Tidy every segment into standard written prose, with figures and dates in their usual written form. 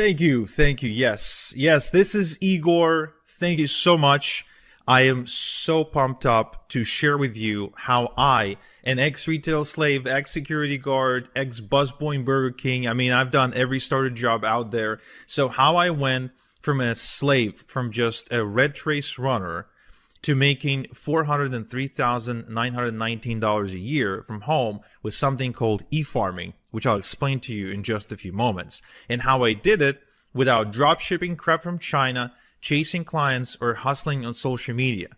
Thank you. Thank you. Yes. Yes, this is Igor. Thank you so much. I am so pumped up to share with you how I, an ex-retail slave, ex-security guard, ex-busboy in Burger King, I mean, I've done every starter job out there. So how I went from a slave, from just a red trace runner, to making $403,919 a year from home with something called e-farming, which I'll explain to you in just a few moments, and how I did it without drop shipping crap from China, chasing clients, or hustling on social media.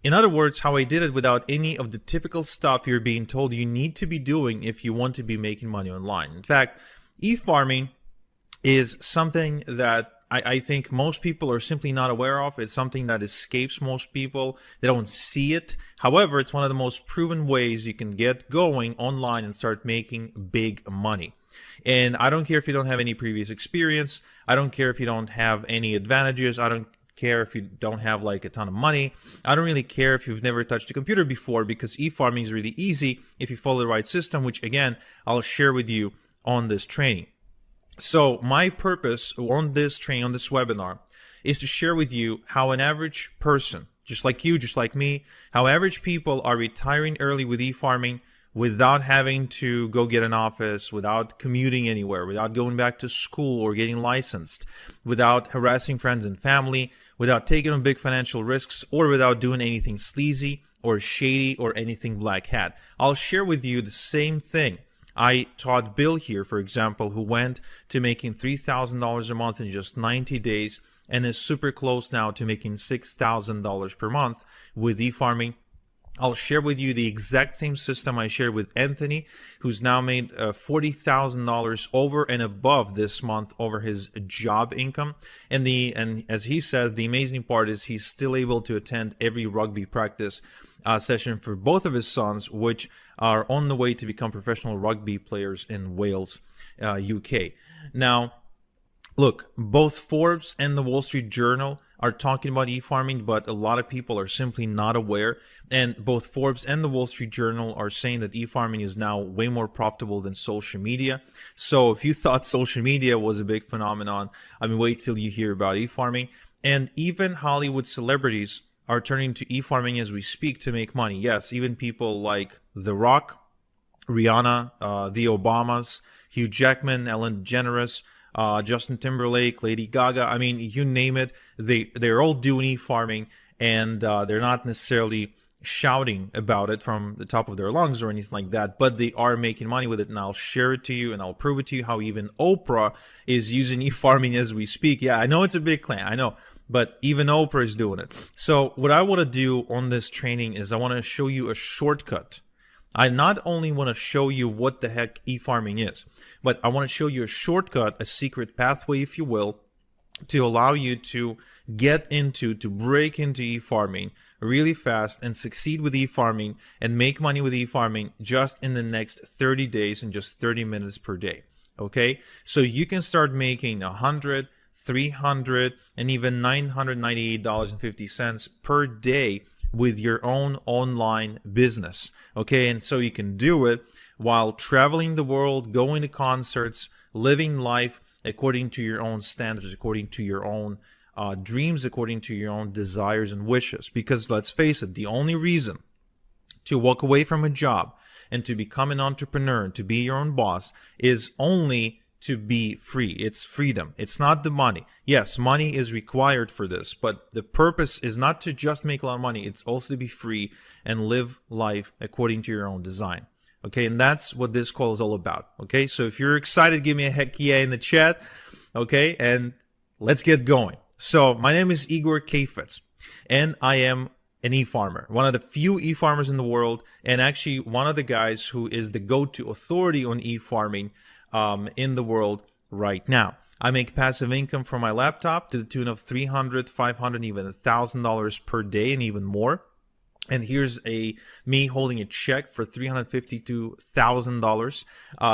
In other words, how I did it without any of the typical stuff you're being told you need to be doing if you want to be making money online. In fact, e-farming is something that I think most people are simply not aware of. It's something that escapes most people. They don't see it. However, it's one of the most proven ways you can get going online and start making big money. And I don't care if you don't have any previous experience. I don't care if you don't have any advantages. I don't care if you don't have like a ton of money. I don't really care if you've never touched a computer before, because e-farming is really easy if you follow the right system, which again, I'll share with you on this training. So my purpose on this training, on this webinar, is to share with you how an average person, just like you, just like me, how average people are retiring early with e-farming without having to go get an office, without commuting anywhere, without going back to school or getting licensed, without harassing friends and family, without taking on big financial risks, or without doing anything sleazy or shady or anything black hat. I'll share with you the same thing I taught Bill here, for example, who went to making $3,000 a month in just 90 days and is super close now to making $6,000 per month with e-farming. I'll share with you the exact same system I shared with Anthony, who's now made $40,000 over and above this month over his job income. And as he says, the amazing part is he's still able to attend every rugby practice session for both of his sons, which are on the way to become professional rugby players in Wales, UK. Now, look, both Forbes and the Wall Street Journal are talking about e-farming, but a lot of people are simply not aware. And both Forbes and the Wall Street Journal are saying that e-farming is now way more profitable than social media. So if you thought social media was a big phenomenon, I mean, wait till you hear about e-farming. And even Hollywood celebrities are turning to e-farming as we speak to make money. Yes, even people like The Rock, Rihanna, the Obamas, Hugh Jackman, Ellen DeGeneres, Justin Timberlake, Lady Gaga. I mean, you name it, they're all doing e-farming, and they're not necessarily shouting about it from the top of their lungs or anything like that, but they are making money with it. And I'll share it to you, and I'll prove it to you how even Oprah is using e-farming as we speak. Yeah, I know it's a big claim, I know, but even Oprah is doing it. So what I want to do on this training is I want to show you a shortcut. I not only want to show you what the heck e-farming is, but I want to show you a shortcut, a secret pathway, if you will, to allow you to break into e-farming really fast and succeed with e-farming and make money with e-farming just in the next 30 days and just 30 minutes per day. Okay? So you can start making $100, $300, and even $998.50 per day with your own online business. Okay, and so you can do it while traveling the world, going to concerts, living life according to your own standards, according to your own dreams, according to your own desires and wishes. Because let's face it, the only reason to walk away from a job and to become an entrepreneur, to be your own boss, is only to be free. It's freedom. It's not the money. Yes, money is required for this, but the purpose is not to just make a lot of money. It's also to be free and live life according to your own design. Okay, and that's what this call is all about. Okay, so if you're excited, give me a heck yeah in the chat. Okay, and let's get going. So my name is Igor Kafetz, and I am an e-farmer, one of the few e-farmers in the world, and actually one of the guys who is the go-to authority on e-farming in the world right now. I make passive income from my laptop to the tune of $300, $500, even $1,000 per day, and even more. And here's me holding a check for $352,000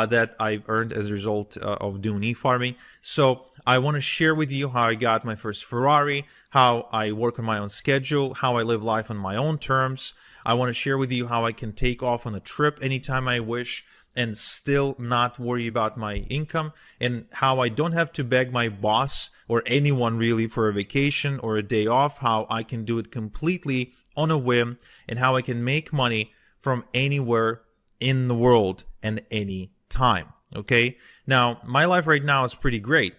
that I've earned as a result of doing e-farming. So I want to share with you how I got my first Ferrari, how I work on my own schedule, how I live life on my own terms. I want to share with you how I can take off on a trip anytime I wish, and still not worry about my income, and how I don't have to beg my boss or anyone really for a vacation or a day off, how I can do it completely on a whim, and how I can make money from anywhere in the world and any time. Okay, now my life right now is pretty great,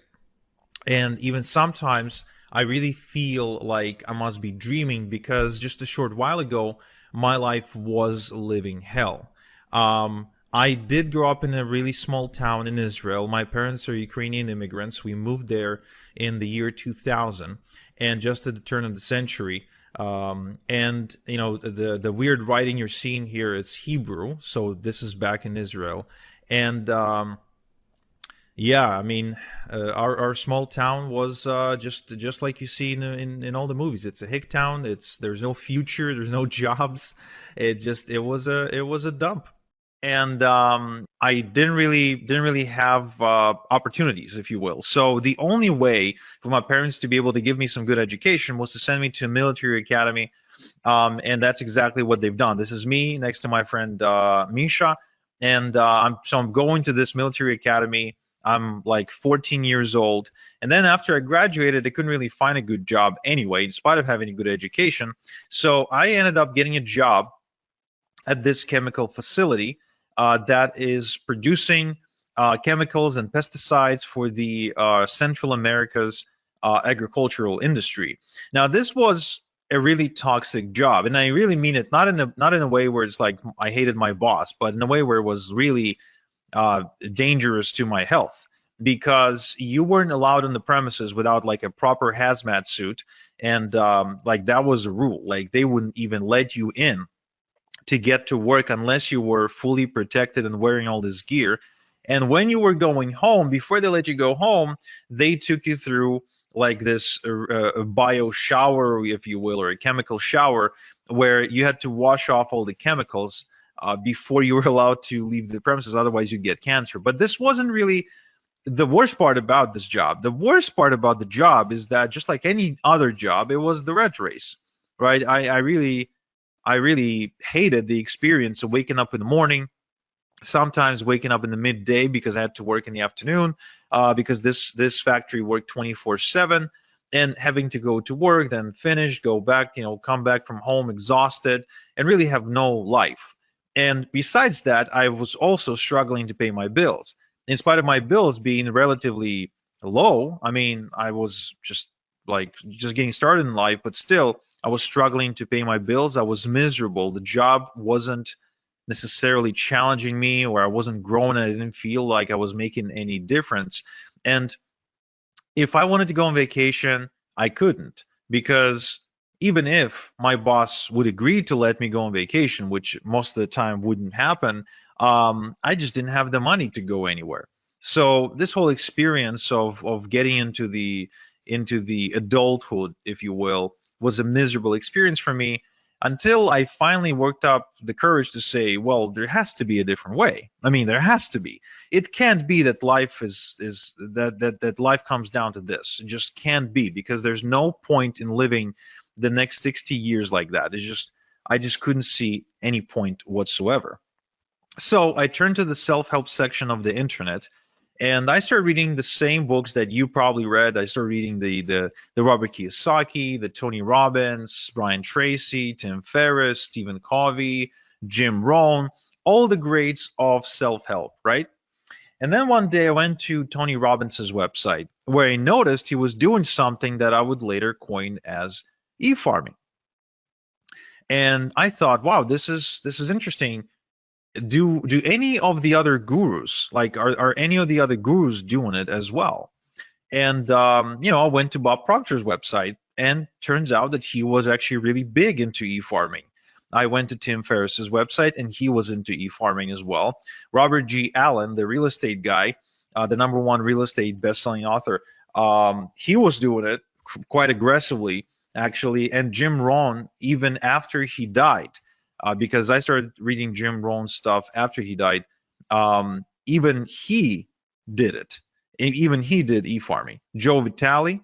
and even sometimes I really feel like I must be dreaming, because just a short while ago my life was living hell. I did grow up in a really small town in Israel. My parents are Ukrainian immigrants. We moved there in the year 2000, and just at the turn of the century. And you know, the weird writing you're seeing here is Hebrew, so this is back in Israel. And yeah, I mean, our small town was just like you see in all the movies. It's a hick town. There's no future. There's no jobs. It was a dump, and I didn't really have opportunities, if you will. So the only way for my parents to be able to give me some good education was to send me to a military academy, and that's exactly what they've done. This is me next to my friend Misha, and I'm going to this military academy. I'm like 14 years old, and then after I graduated, I couldn't really find a good job anyway, in spite of having a good education. So I ended up getting a job at this chemical facility that is producing chemicals and pesticides for the Central America's agricultural industry. Now, this was a really toxic job, and I really mean it, not in a way where it's like I hated my boss, but in a way where it was really dangerous to my health, because you weren't allowed on the premises without like a proper hazmat suit, and like that was a rule. Like they wouldn't even let you in to get to work unless you were fully protected and wearing all this gear. And when you were going home, before they let you go home, they took you through like this bio shower, if you will, or a chemical shower, where you had to wash off all the chemicals before you were allowed to leave the premises. Otherwise, you'd get cancer. But this wasn't really the worst part about this job. The worst part about the job is that, just like any other job, it was the rat race, right? I really hated the experience of waking up in the morning, sometimes waking up in the midday because I had to work in the afternoon, because this factory worked 24/7, and having to go to work, then finish, go back, come back from home exhausted, and really have no life. And besides that, I was also struggling to pay my bills. In spite of my bills being relatively low, I mean, I was just getting started in life, but still, I was struggling to pay my bills. I was miserable. The job wasn't necessarily challenging me, or I wasn't growing, and I didn't feel like I was making any difference. And if I wanted to go on vacation, I couldn't, because even if my boss would agree to let me go on vacation, which most of the time wouldn't happen, I just didn't have the money to go anywhere. So this whole experience of getting into the adulthood, if you will, was a miserable experience for me, until I finally worked up the courage to say, well, there has to be a different way. I mean, there has to be. It can't be that life is that life comes down to this. It just can't be, because there's no point in living the next 60 years like that. I just couldn't see any point whatsoever. So I turned to the self-help section of the internet, and I started reading the same books that you probably read. I started reading the Robert Kiyosaki, the Tony Robbins, Brian Tracy, Tim Ferriss, Stephen Covey, Jim Rohn, all the greats of self-help, right? And then one day I went to Tony Robbins's website, where I noticed he was doing something that I would later coin as e-farming. And I thought, wow, this is interesting. Do any of the other gurus, like, are any of the other gurus doing it as well? And I went to Bob Proctor's website, and turns out that he was actually really big into e-farming. I went to Tim Ferriss's website, and he was into e-farming as well. Robert G. Allen, the real estate guy, the #1 real estate best-selling author, he was doing it quite aggressively, actually. And Jim Rohn, even after he died, because I started reading Jim Rohn's stuff after he died, even he did it. Even he did e-farming. Joe Vitale,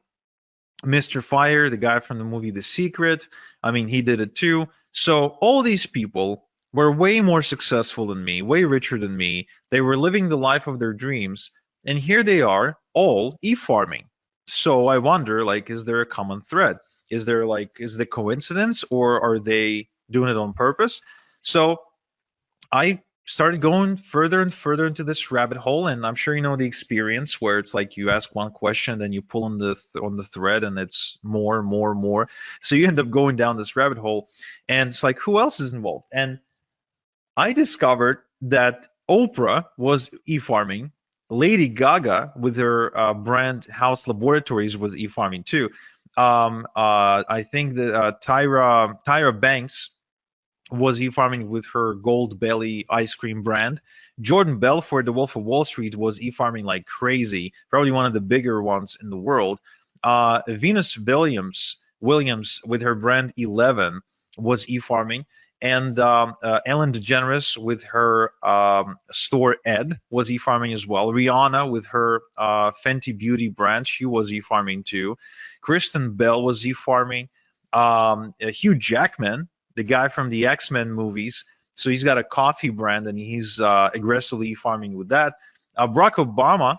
Mr. Fire, the guy from the movie The Secret, I mean, he did it too. So all these people were way more successful than me, way richer than me. They were living the life of their dreams, and here they are, all e-farming. So I wonder, like, is there a common thread? Is the coincidence, or are they doing it on purpose? So I started going further and further into this rabbit hole, and I'm sure you know the experience where it's like you ask one question, then you pull on the thread, and it's more, more, more. So you end up going down this rabbit hole, and it's like, who else is involved? And I discovered that Oprah was e-farming. Lady Gaga, with her brand House Laboratories, was e-farming too. I think that Tyra Banks was e-farming with her Gold Belly ice cream brand. Jordan Belfort, the Wolf of Wall Street, was e-farming like crazy, probably one of the bigger ones in the world. Venus Williams with her brand 11 was e-farming. And Ellen DeGeneres with her store Ed was e-farming as well. Rihanna with her Fenty Beauty brand, she was e-farming too. Kristen Bell was e-farming. Hugh Jackman, the guy from the X-Men movies. So he's got a coffee brand, and he's aggressively farming with that. Barack Obama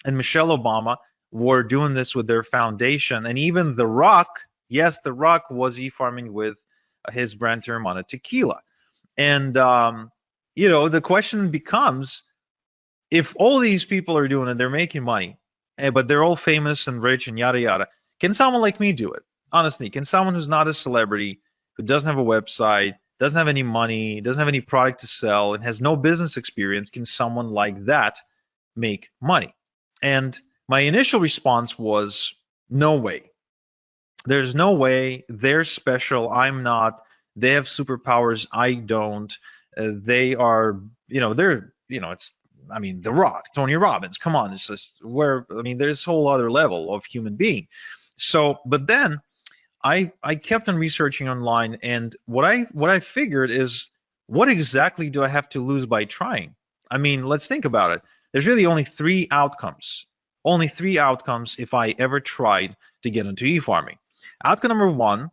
and Michelle Obama were doing this with their foundation, and even The Rock, yes, The Rock was e-farming with his brand Teremana Tequila. And the question becomes, if all these people are doing it, they're making money, but they're all famous and rich and yada yada. Can someone like me do it? Honestly, can someone who's not a celebrity, who doesn't have a website, doesn't have any money, doesn't have any product to sell, and has no business experience, can someone like that make money? And my initial response was, no way. There's no way. They're special. I'm not. They have superpowers. I don't. They are, it's, I mean, The Rock, Tony Robbins. Come on, it's just there's a whole other level of human being. So, but then I kept on researching online, and what I figured is, what exactly do I have to lose by trying? I mean, let's think about it. There's really only three outcomes. Only three outcomes if I ever tried to get into e-farming. Outcome number one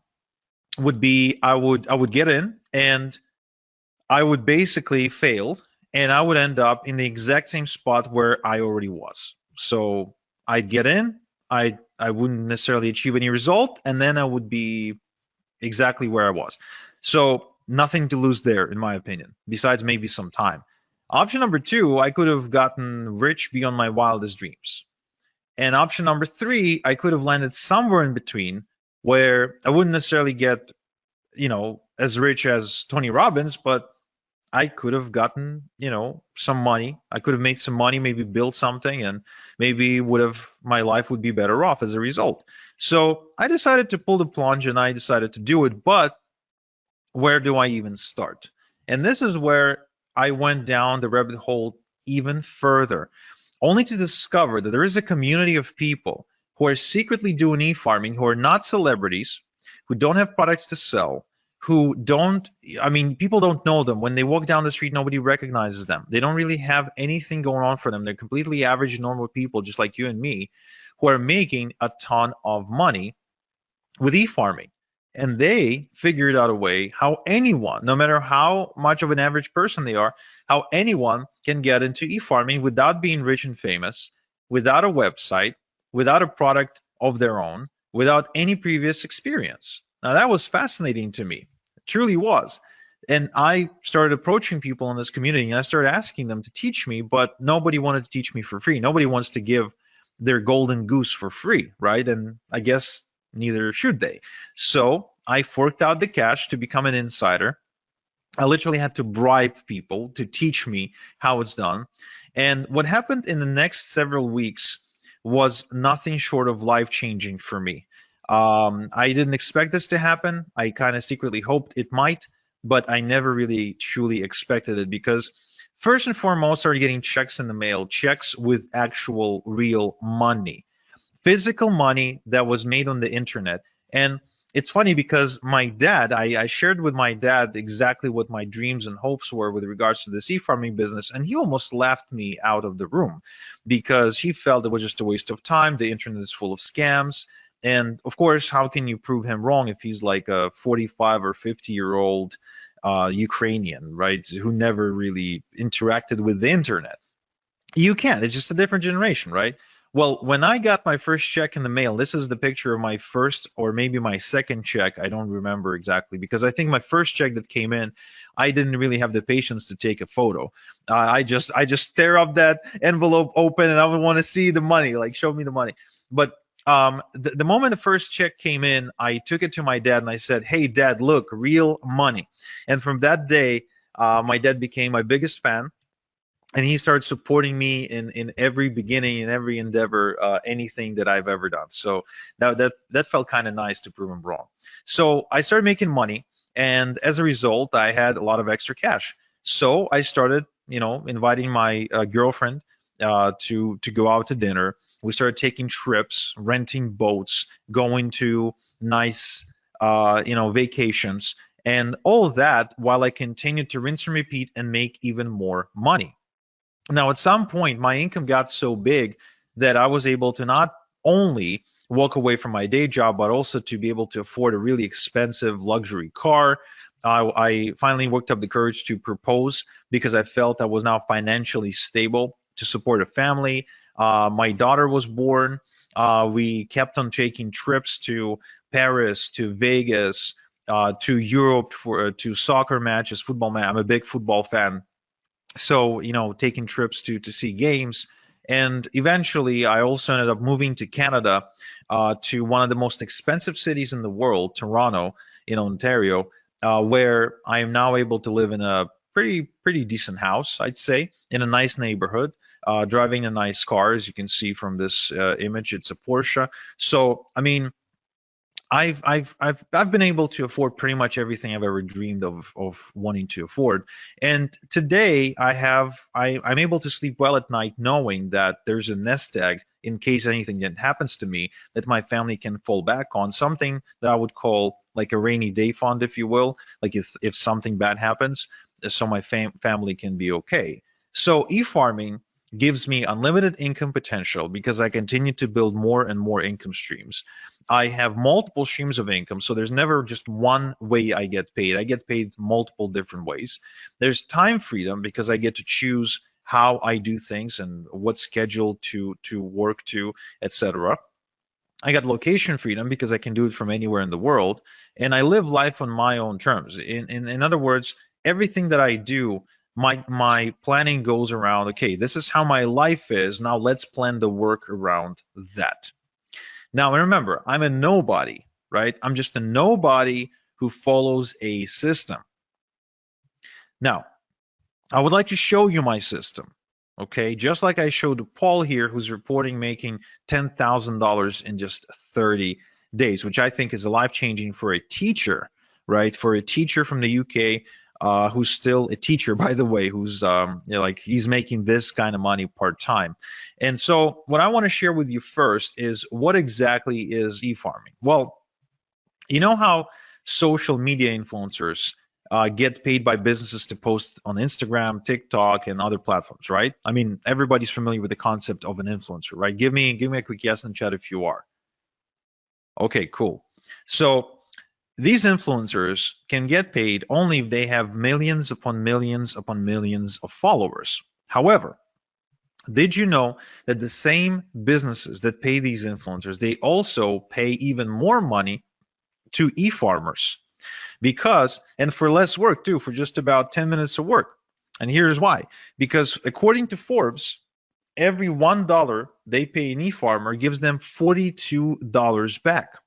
would be I would get in, and I would basically fail, and I would end up in the exact same spot where I already was. So I'd get in, I wouldn't necessarily achieve any result, and then I would be exactly where I was. So nothing to lose there, in my opinion, besides maybe some time. Option number two, I could have gotten rich beyond my wildest dreams. And option number three, I could have landed somewhere in between, where I wouldn't necessarily get, as rich as Tony Robbins, but I could have gotten, some money. I could have made some money, maybe built something, and maybe my life would be better off as a result. So I decided to pull the plunge, and I decided to do it. But where do I even start? And this is where I went down the rabbit hole even further, only to discover that there is a community of people who are secretly doing e-farming, who are not celebrities, who don't have products to sell, people don't know them. When they walk down the street, nobody recognizes them. They don't really have anything going on for them. They're completely average, normal people, just like you and me, who are making a ton of money with e-farming. And they figured out a way how anyone, no matter how much of an average person they are, how anyone can get into e-farming without being rich and famous, without a website, without a product of their own, without any previous experience. Now, that was fascinating to me. Truly was. And I started approaching people in this community, and I started asking them to teach me, but nobody wanted to teach me for free. Nobody wants to give their golden goose for free, right? And I guess neither should they. So I forked out the cash to become an insider. I literally had to bribe people to teach me how it's done. And what happened in the next several weeks was nothing short of life-changing for me. I didn't expect this to happen. I kind of secretly hoped it might, but I never really truly expected it, because first and foremost, I started getting checks in the mail, checks with actual real money, physical money that was made on the internet. And it's funny because my dad, I shared with my dad exactly what my dreams and hopes were with regards to this e-farming business, and he almost laughed me out of the room because he felt it was just a waste of time. The internet is full of scams. And of course, how can you prove him wrong if he's like a 45 or 50-year-old Ukrainian, right, who never really interacted with the internet. You can. It's just a different generation, right? Well, when I got my first check in the mail, this is the picture of my first or maybe my second check. I don't remember exactly because I think my first check that came in, I didn't really have the patience to take a photo. I just stare up that envelope open and I would want to see the money, like show me the money. But the moment the first check came in, I took it to my dad and I said, "Hey, Dad, look, real money." And from that day, my dad became my biggest fan and he started supporting me in every beginning in every endeavor, anything that I've ever done. So that felt kind of nice to prove him wrong. So I started making money, and as a result, I had a lot of extra cash. So I started, inviting my girlfriend to go out to dinner. We started taking trips, renting boats, going to nice, vacations, and all of that while I continued to rinse and repeat and make even more money. Now, at some point, my income got so big that I was able to not only walk away from my day job, but also to be able to afford a really expensive luxury car. I finally worked up the courage to propose because I felt I was now financially stable to support a family. My daughter was born. We kept on taking trips to Paris, to Vegas, to Europe for to soccer matches, football match. I'm a big football fan, so taking trips to see games. And eventually I also ended up moving to Canada, to one of the most expensive cities in the world, Toronto, in Ontario, where I am now able to live in a pretty decent house, I'd say, in a nice neighborhood, driving a nice car. As you can see from this image, it's a Porsche. So I mean, I've been able to afford pretty much everything I've ever dreamed of wanting to afford. And today I'm able to sleep well at night knowing that there's a nest egg in case anything that happens to me that my family can fall back on, something that I would call like a rainy day fund, if you will, like if something bad happens, so my family can be okay. So e-farming gives me unlimited income potential because I continue to build more and more income streams. I have multiple streams of income, so there's never just one way I get paid. I get paid multiple different ways. There's time freedom because I get to choose how I do things and what schedule to work to, etc. I got location freedom because I can do it from anywhere in the world, and I live life on my own terms. In other words, everything that I do, my planning goes around, okay, this is how my life is. Now let's plan the work around that. Now remember, I'm a nobody, right? I'm just a nobody who follows a system. Now, I would like to show you my system. Okay, just like I showed Paul here, who's reporting making $10,000 in just 30 days, which I think is life-changing for a teacher, right? For a teacher from the UK, who's still a teacher, by the way, who's like he's making this kind of money part-time. And so what I want to share with you first is what exactly is e-farming? Well, you know how social media influencers get paid by businesses to post on Instagram, TikTok, and other platforms, right? I mean, everybody's familiar with the concept of an influencer, right? Give me a quick yes in the chat if you are. Okay, cool. So these influencers can get paid only if they have millions upon millions upon millions of followers. However, did you know that the same businesses that pay these influencers, they also pay even more money to e-farmers? Because, and for less work too, for just about 10 minutes of work. And here's why. Because according to Forbes, every $1 they pay an e-farmer gives them $42 back.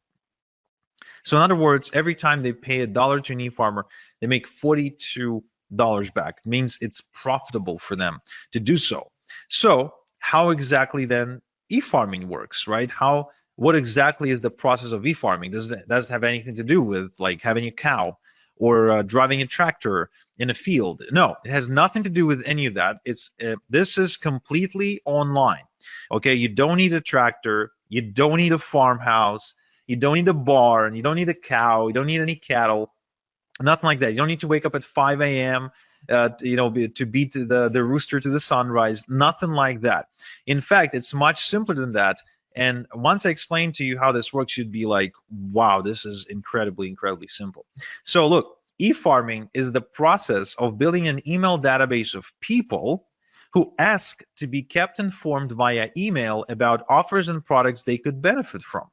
So in other words, every time they pay $1 to an e-farmer, they make $42 back. It means it's profitable for them to do so. So how exactly then e-farming works, right? What exactly is the process of e-farming? Does it have anything to do with like having a cow or driving a tractor in a field? No, it has nothing to do with any of that. This is completely online. Okay, you don't need a tractor, you don't need a farmhouse, you don't need a barn, you don't need a cow, you don't need any cattle, nothing like that. You don't need to wake up at 5 a.m. To beat the rooster to the sunrise. Nothing like that. In fact, it's much simpler than that. And once I explain to you how this works, you'd be like, wow, this is incredibly, incredibly simple. So look, E-farming is the process of building an email database of people who ask to be kept informed via email about offers and products they could benefit from.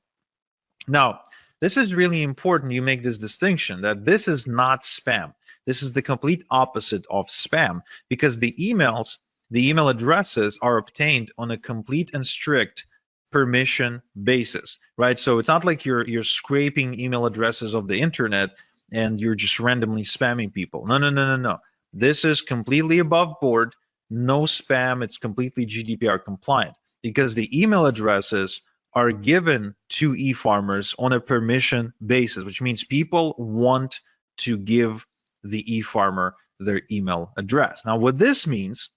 Now, this is really important you make this distinction that this is not spam. This is the complete opposite of spam because the email addresses are obtained on a complete and strict permission basis, right? So it's not like you're scraping email addresses of the internet and you're just randomly spamming people. No, no, no, no, no. This is completely above board, no spam. It's completely GDPR compliant because the email addresses are given to e-farmers on a permission basis, which means people want to give the e-farmer their email address. Now, what this means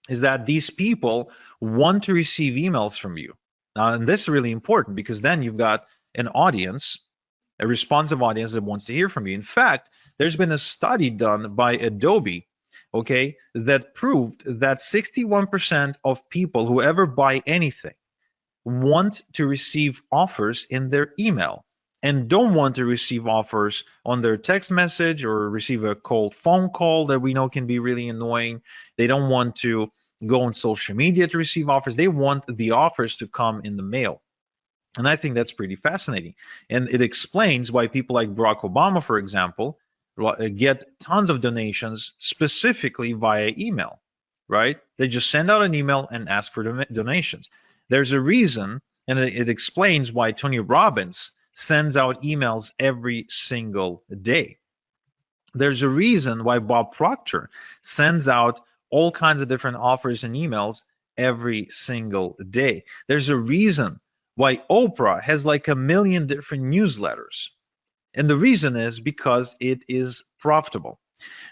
is that these people want to receive emails from you. And this is really important because then you've got an audience, a responsive audience that wants to hear from you. In fact, there's been a study done by Adobe, okay, that proved that 61% of people who ever buy anything want to receive offers in their email and don't want to receive offers on their text message or receive a cold phone call that we know can be really annoying. They don't want to go on social media to receive offers. They want the offers to come in the mail. And I think that's pretty fascinating. And it explains why people like Barack Obama, for example, get tons of donations specifically via email, right? They just send out an email and ask for donations. There's a reason, and it explains why Tony Robbins sends out emails every single day. There's a reason why Bob Proctor sends out all kinds of different offers and emails every single day. There's a reason why Oprah has like 1 million different newsletters. And the reason is because it is profitable.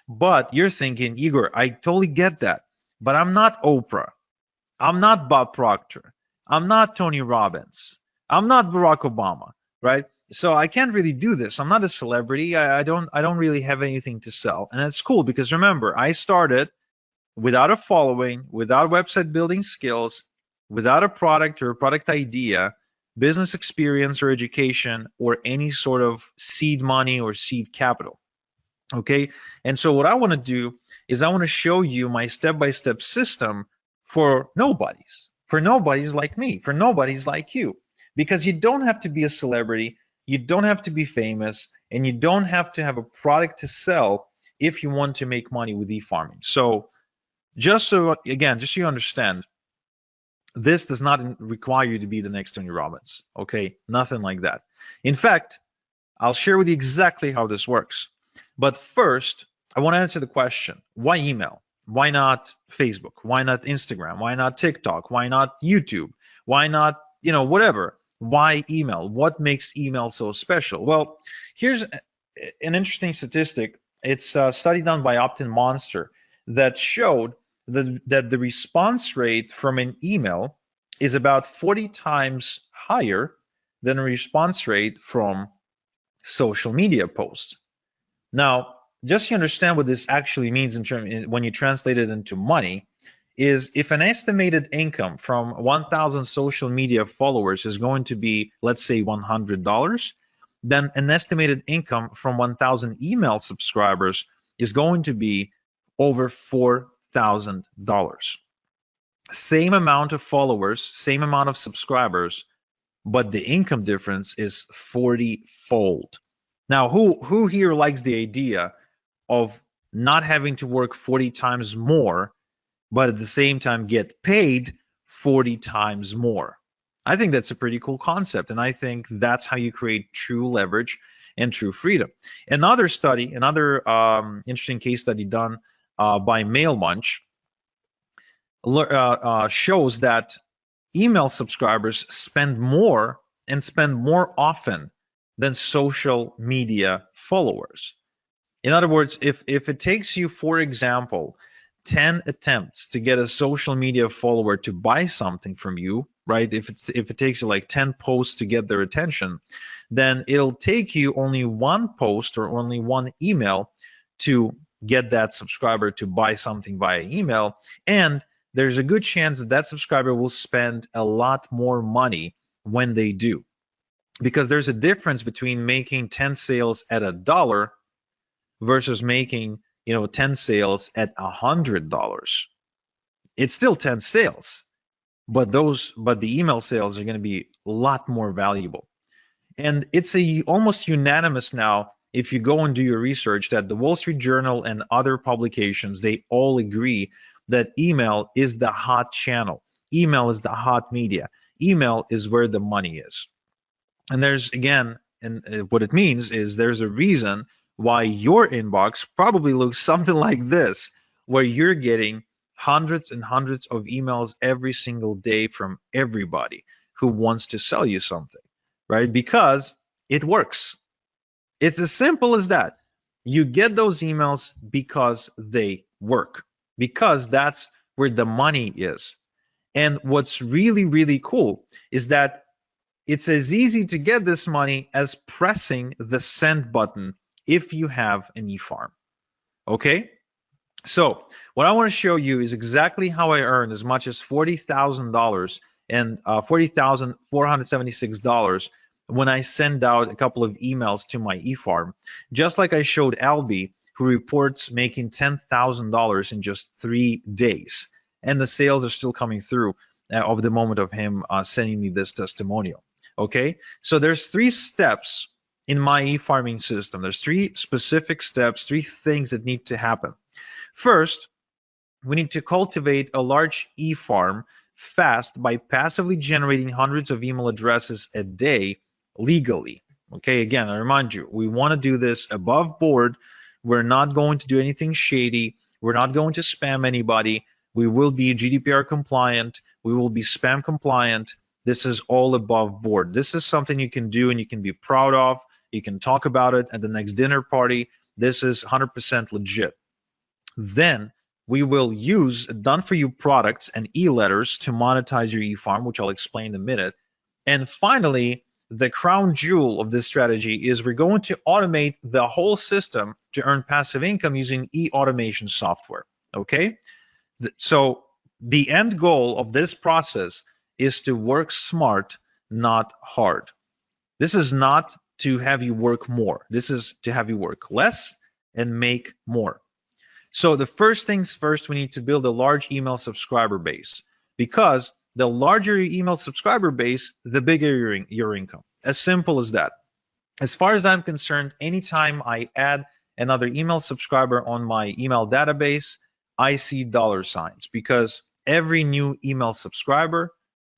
But you're thinking, Igor, I totally get that, but I'm not Oprah. I'm not Bob Proctor. I'm not Tony Robbins. I'm not Barack Obama, right? So I can't really do this. I'm not a celebrity. I don't really have anything to sell. And that's cool because remember, I started without a following, without website building skills, without a product or a product idea, business experience or education, or any sort of seed money or seed capital. Okay. And so what I want to do is I want to show you my step-by-step system for nobodies like me, for nobodies like you, because you don't have to be a celebrity, you don't have to be famous, and you don't have to have a product to sell if you want to make money with e-farming. So just so you understand, this does not require you to be the next Tony Robbins, okay? Nothing like that. In fact, I'll share with you exactly how this works. But first, I want to answer the question, why email? Why not Facebook? Why not Instagram? Why not TikTok? Why not YouTube? Why not, whatever? Why email? What makes email so special? Well, here's an interesting statistic. It's a study done by Opt-in Monster that showed that the response rate from an email is about 40 times higher than a response rate from social media posts. Now, just to understand what this actually means when you translate it into money, is if an estimated income from 1,000 social media followers is going to be, let's say, $100, then an estimated income from 1,000 email subscribers is going to be over $4,000. Same amount of followers, same amount of subscribers, but the income difference is 40-fold. Now, who here likes the idea of not having to work 40 times more, but at the same time get paid 40 times more? I think that's a pretty cool concept, and I think that's how you create true leverage and true freedom. Another study, another interesting case study done by MailMunch shows that email subscribers spend more and spend more often than social media followers. In other words, if it takes you, for example, 10 attempts to get a social media follower to buy something from you, right? If it takes you like 10 posts to get their attention, then it'll take you only one post or only one email to get that subscriber to buy something via email. And there's a good chance that that subscriber will spend a lot more money when they do. Because there's a difference between making 10 sales at $1 versus making, 10 sales at $100. It's still 10 sales, but the email sales are going to be a lot more valuable. And it's almost unanimous now, if you go and do your research, that the Wall Street Journal and other publications, they all agree that email is the hot channel. Email is the hot media. Email is where the money is. And there's, again, and what it means is there's a reason why your inbox probably looks something like this, where you're getting hundreds and hundreds of emails every single day from everybody who wants to sell you something, right? Because it works. It's as simple as that. You get those emails because they work, because that's where the money is. And what's really, really cool is that it's as easy to get this money as pressing the send button if you have an e-farm. Okay? So what I want to show you is exactly how I earned as much as $40,000 and $40,476 when I send out a couple of emails to my e-farm, just like I showed Albie, who reports making $10,000 in just 3 days. And the sales are still coming through of the moment of him sending me this testimonial. Okay, so there's 3 steps in my e-farming system. There's 3 specific steps, 3 things that need to happen. First, we need to cultivate a large e-farm fast by passively generating hundreds of email addresses a day legally. Okay, again, I remind you, we want to do this above board. We're not going to do anything shady. We're not going to spam anybody. We will be GDPR compliant. We will be spam compliant. This is all above board. This is something you can do and you can be proud of. You can talk about it at the next dinner party. This is 100% legit. Then we will use done-for-you products and e-letters to monetize your e-farm, which I'll explain in a minute. And finally, the crown jewel of this strategy is we're going to automate the whole system to earn passive income using e-automation software. Okay? So the end goal of this process is to work smart, not hard. This is not to have you work more. This is to have you work less and make more. So the first things first, we need to build a large email subscriber base, because the larger your email subscriber base, the bigger your income. As simple as that. As far as I'm concerned, anytime I add another email subscriber on my email database, I see dollar signs, because every new email subscriber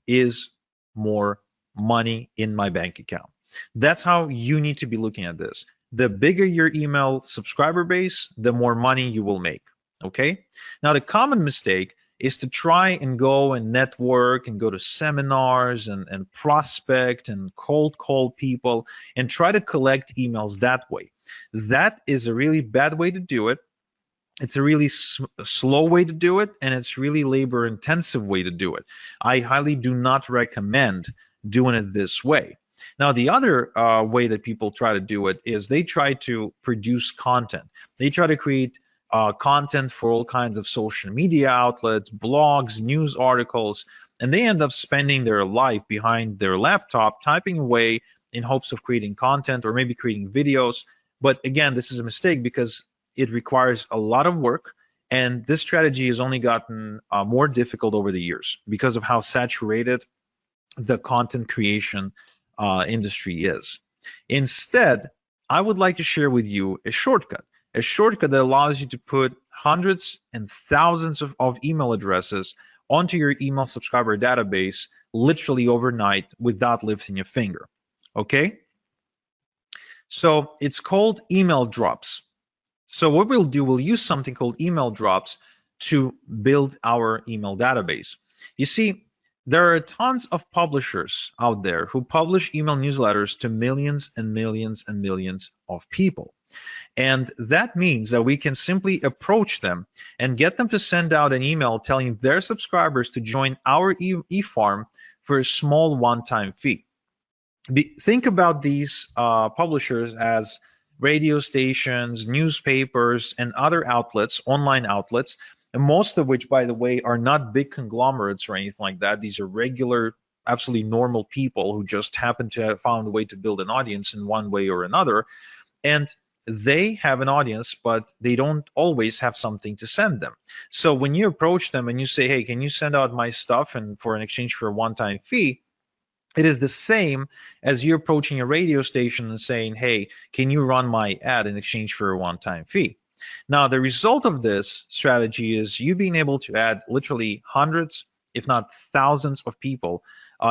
is more money in my bank account. That's how you need to be looking at this. The bigger your email subscriber base, the more money you will make. Okay? Now, the common mistake is to try and go and network and go to seminars and prospect and cold call people and try to collect emails that way. That is a really bad way to do it. It's a really slow way to do it, and it's really labor-intensive way to do it. I highly do not recommend doing it this way. Now, the other way that people try to do it is they try to produce content. They try to create content for all kinds of social media outlets, blogs, news articles, and they end up spending their life behind their laptop typing away in hopes of creating content or maybe creating videos. But again, this is a mistake because it requires a lot of work, and this strategy has only gotten more difficult over the years because of how saturated the content creation industry is. Instead, I would like to share with you a shortcut that allows you to put hundreds and thousands of email addresses onto your email subscriber database literally overnight without lifting a finger. Okay? So it's called email drops. So what we'll do, we'll use something called email drops to build our email database. You see, there are tons of publishers out there who publish email newsletters to millions and millions and millions of people. And that means that we can simply approach them and get them to send out an email telling their subscribers to join our e-farm for a small one-time fee. Think about these publishers as radio stations, newspapers, and other outlets, online outlets, and most of which, by the way, are not big conglomerates or anything like that. These are regular, absolutely normal people who just happen to have found a way to build an audience in one way or another. And they have an audience, but they don't always have something to send them. So when you approach them and you say, hey, can you send out my stuff and for an exchange for a one-time fee, it is the same as you approaching a radio station and saying, hey, can you run my ad in exchange for a one-time fee? Now, the result of this strategy is you being able to add literally hundreds, if not thousands of people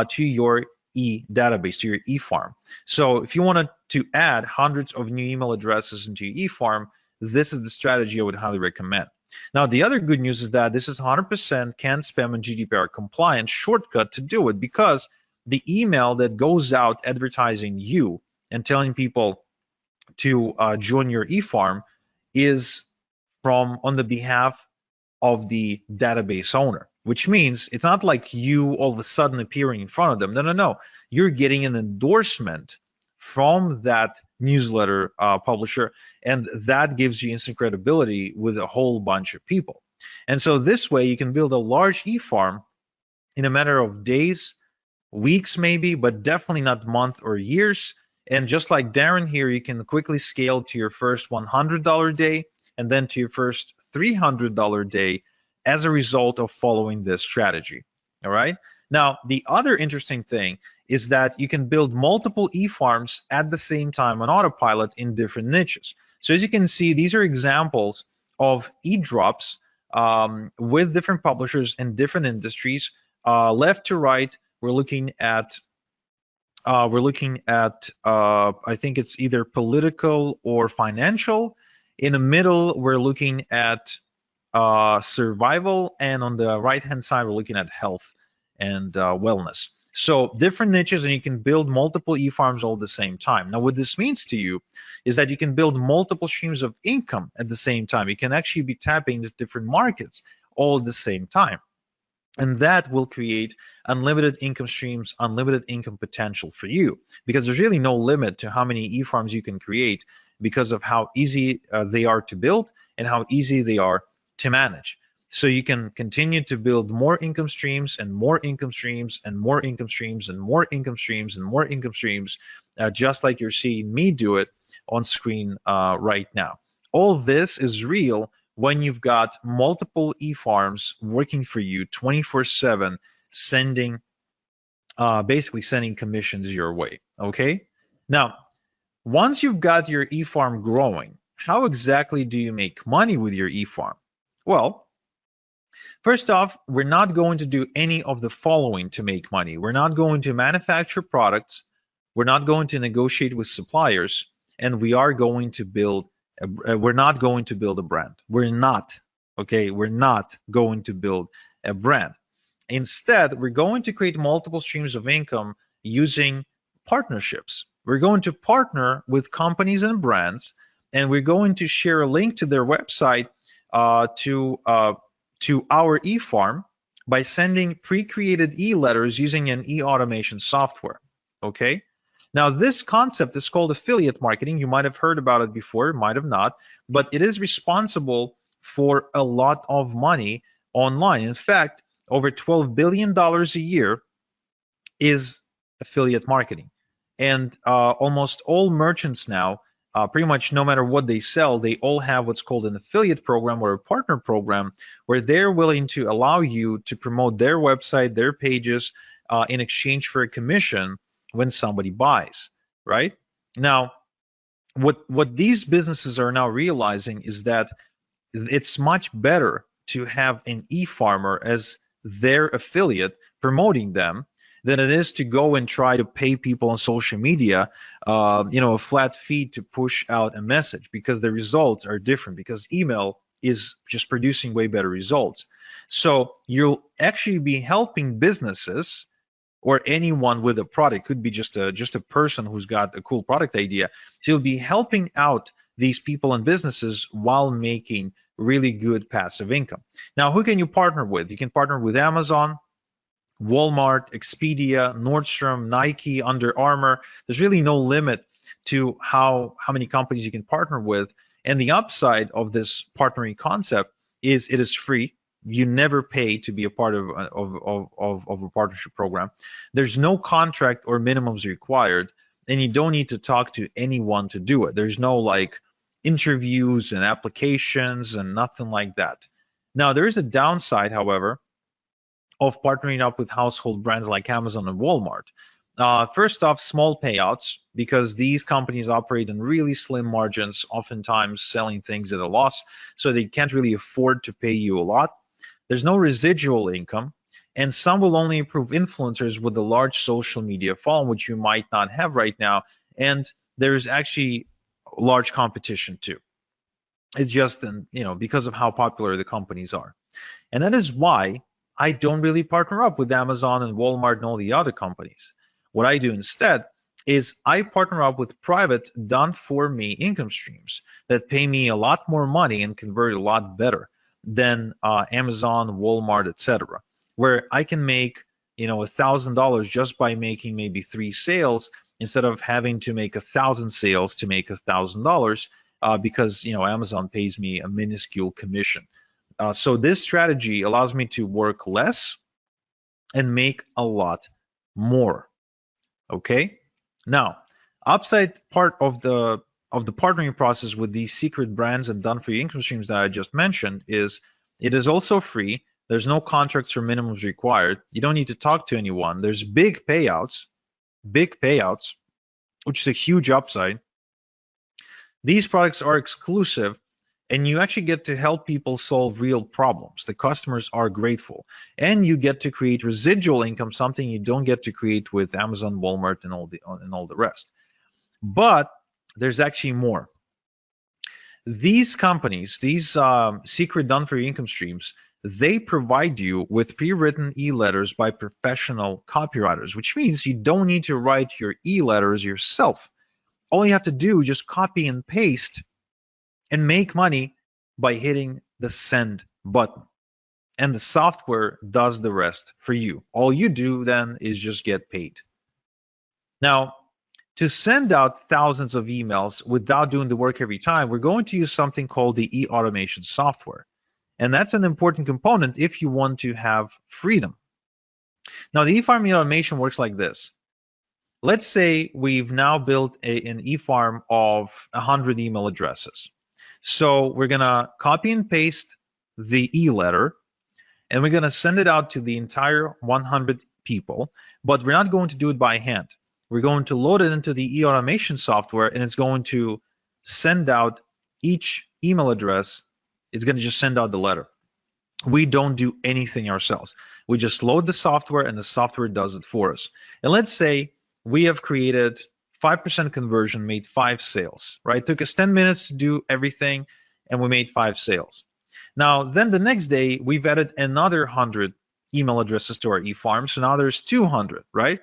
to your database, to your e-farm. So if you wanted to add hundreds of new email addresses into your e-farm, this is the strategy I would highly recommend. Now, the other good news is that this is 100% CAN spam and GDPR compliant shortcut to do it, because the email that goes out advertising you and telling people to join your e-farm is from on the behalf of the database owner, which means it's not like you all of a sudden appearing in front of them. No, no, no. You're getting an endorsement from that newsletter publisher, and that gives you instant credibility with a whole bunch of people. And so this way you can build a large e-farm in a matter of days, weeks maybe, but definitely not months or years. And just like Darren here, you can quickly scale to your first $100 day and then to your first $300 day as a result of following this strategy. All right. Now, the other interesting thing is that you can build multiple e-farms at the same time on autopilot in different niches. So as you can see, these are examples of e-drops with different publishers in different industries. Left to right, we're looking at I think it's either political or financial. In the middle, we're looking at survival, and on the right-hand side, we're looking at health and wellness. So different niches, and you can build multiple e-farms all at the same time. Now, what this means to you is that you can build multiple streams of income at the same time. You can actually be tapping into different markets all at the same time. And that will create unlimited income streams, unlimited income potential for you, because there's really no limit to how many e-farms you can create because of how easy they are to build and how easy they are to manage. So you can continue to build more income streams and more income streams and more income streams and more income streams and more income streams, just like you're seeing me do it on screen right now. All this is real when you've got multiple e-farms working for you 24/7, sending basically sending commissions your way. Okay. Now, once you've got your e-farm growing, how exactly do you make money with your e-farm? Well, first off, we're not going to do any of the following to make money. We're not going to manufacture products. We're not going to negotiate with suppliers, and we are going to build we're not going to build a brand. We're not, okay? We're not going to build a brand. Instead, we're going to create multiple streams of income using partnerships. We're going to partner with companies and brands, and we're going to share a link to their website to our e-farm by sending pre-created e-letters using an e-automation software, okay? Now, this concept is called affiliate marketing. You might have heard about it before, might have not, but it is responsible for a lot of money online. In fact, over $12 billion a year is affiliate marketing. And almost all merchants now, pretty much no matter what they sell, they all have what's called an affiliate program or a partner program where they're willing to allow you to promote their website, their pages in exchange for a commission when somebody buys, right? Now, what these businesses are now realizing is that it's much better to have an e-farmer as their affiliate promoting them than it is to go and try to pay people on social media, a flat fee to push out a message, because the results are different, because email is just producing way better results. So you'll actually be helping businesses or anyone with a product. Could be just a person who's got a cool product idea. So you'll be helping out these people and businesses while making really good passive income. Now, who can you partner with? You can partner with Amazon, Walmart, Expedia, Nordstrom, Nike, Under Armour. There's really no limit to how many companies you can partner with. And the upside of this partnering concept is it is free. You never pay to be a part of a partnership program. There's no contract or minimums required, and you don't need to talk to anyone to do it. There's no like interviews and applications and nothing like that. Now, there is a downside, however, of partnering up with household brands like Amazon and Walmart. First off, small payouts, because these companies operate in really slim margins, oftentimes selling things at a loss, so they can't really afford to pay you a lot. There's no residual income, and some will only approve influencers with a large social media following, which you might not have right now. And there's actually large competition too. It's just, because of how popular the companies are. And that is why I don't really partner up with Amazon and Walmart and all the other companies. What I do instead is I partner up with private, done-for-me income streams that pay me a lot more money and convert a lot better than Amazon, Walmart, etc., where I can make $1,000 just by making maybe 3 sales instead of having to make 1,000 sales to make $1,000 because Amazon pays me a minuscule commission. So this strategy allows me to work less and make a lot more. Okay. Now, upside part of the partnering process with these secret brands and done-for-you income streams that I just mentioned is it is also free. There's no contracts or minimums required. You don't need to talk to anyone. There's big payouts, which is a huge upside. These products are exclusive, and you actually get to help people solve real problems. The customers are grateful, and you get to create residual income, something you don't get to create with Amazon, Walmart, and all the rest. But there's actually more. These companies, these secret done-for-you income streams, they provide you with pre-written e-letters by professional copywriters, which means you don't need to write your e-letters yourself. All you have to do is just copy and paste and make money by hitting the send button. And the software does the rest for you. All you do then is just get paid. Now, to send out thousands of emails without doing the work every time, we're going to use something called the e-automation software. And that's an important component if you want to have freedom. Now, the e-farm automation works like this. Let's say we've now built an e-farm of 100 email addresses. So we're going to copy and paste the e-letter, and we're going to send it out to the entire 100 people, but we're not going to do it by hand. We're going to load it into the e-automation software, and it's going to send out each email address. It's going to just send out the letter. We don't do anything ourselves. We just load the software, and the software does it for us. And let's say we have created 5% conversion, made 5 sales, right? It took us 10 minutes to do everything, and we made 5 sales. Now, then the next day, we've added another 100 email addresses to our e-farm, so now there's 200, right?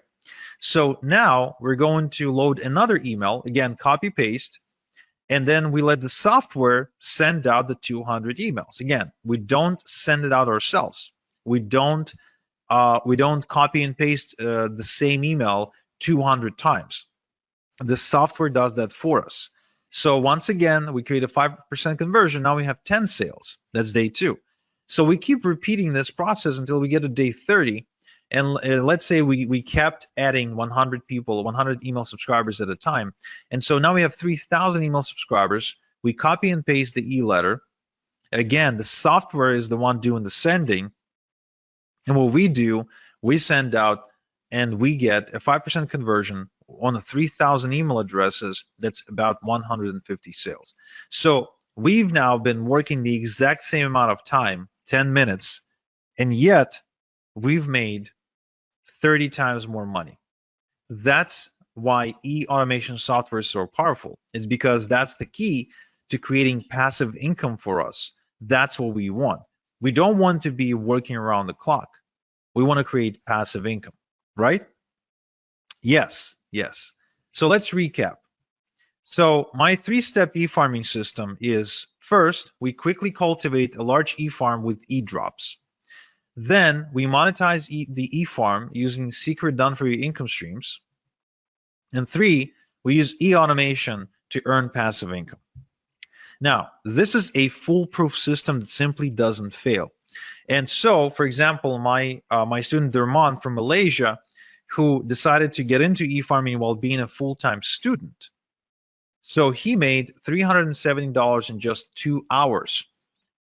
So now we're going to load another email, again, copy paste, and then we let the software send out the 200 emails. Again, we don't send it out ourselves. We don't copy and paste the same email 200 times. The software does that for us. So once again, we create a 5% conversion. Now we have 10 sales. That's day 2. So we keep repeating this process until we get to day 30. And let's say we kept adding 100 people, 100 email subscribers at a time. And so now we have 3,000 email subscribers. We copy and paste the e-letter. Again, the software is the one doing the sending. And what we do, we send out and we get a 5% conversion on the 3,000 email addresses. That's about 150 sales. So we've now been working the exact same amount of time, 10 minutes, and yet we've made 30 times more money. That's why e-automation software is so powerful. It's because that's the key to creating passive income for us. That's what we want. We don't want to be working around the clock. We want to create passive income, right? Yes. So let's recap. So my 3-step e-farming system is, first, we quickly cultivate a large e-farm with e-drops. Then we monetize the e-farm using secret done-for-you income streams. And 3, we use e-automation to earn passive income. Now, this is a foolproof system that simply doesn't fail. And so, for example, my student Derman from Malaysia, who decided to get into e-farming while being a full-time student, So he made $370 in just 2 hours,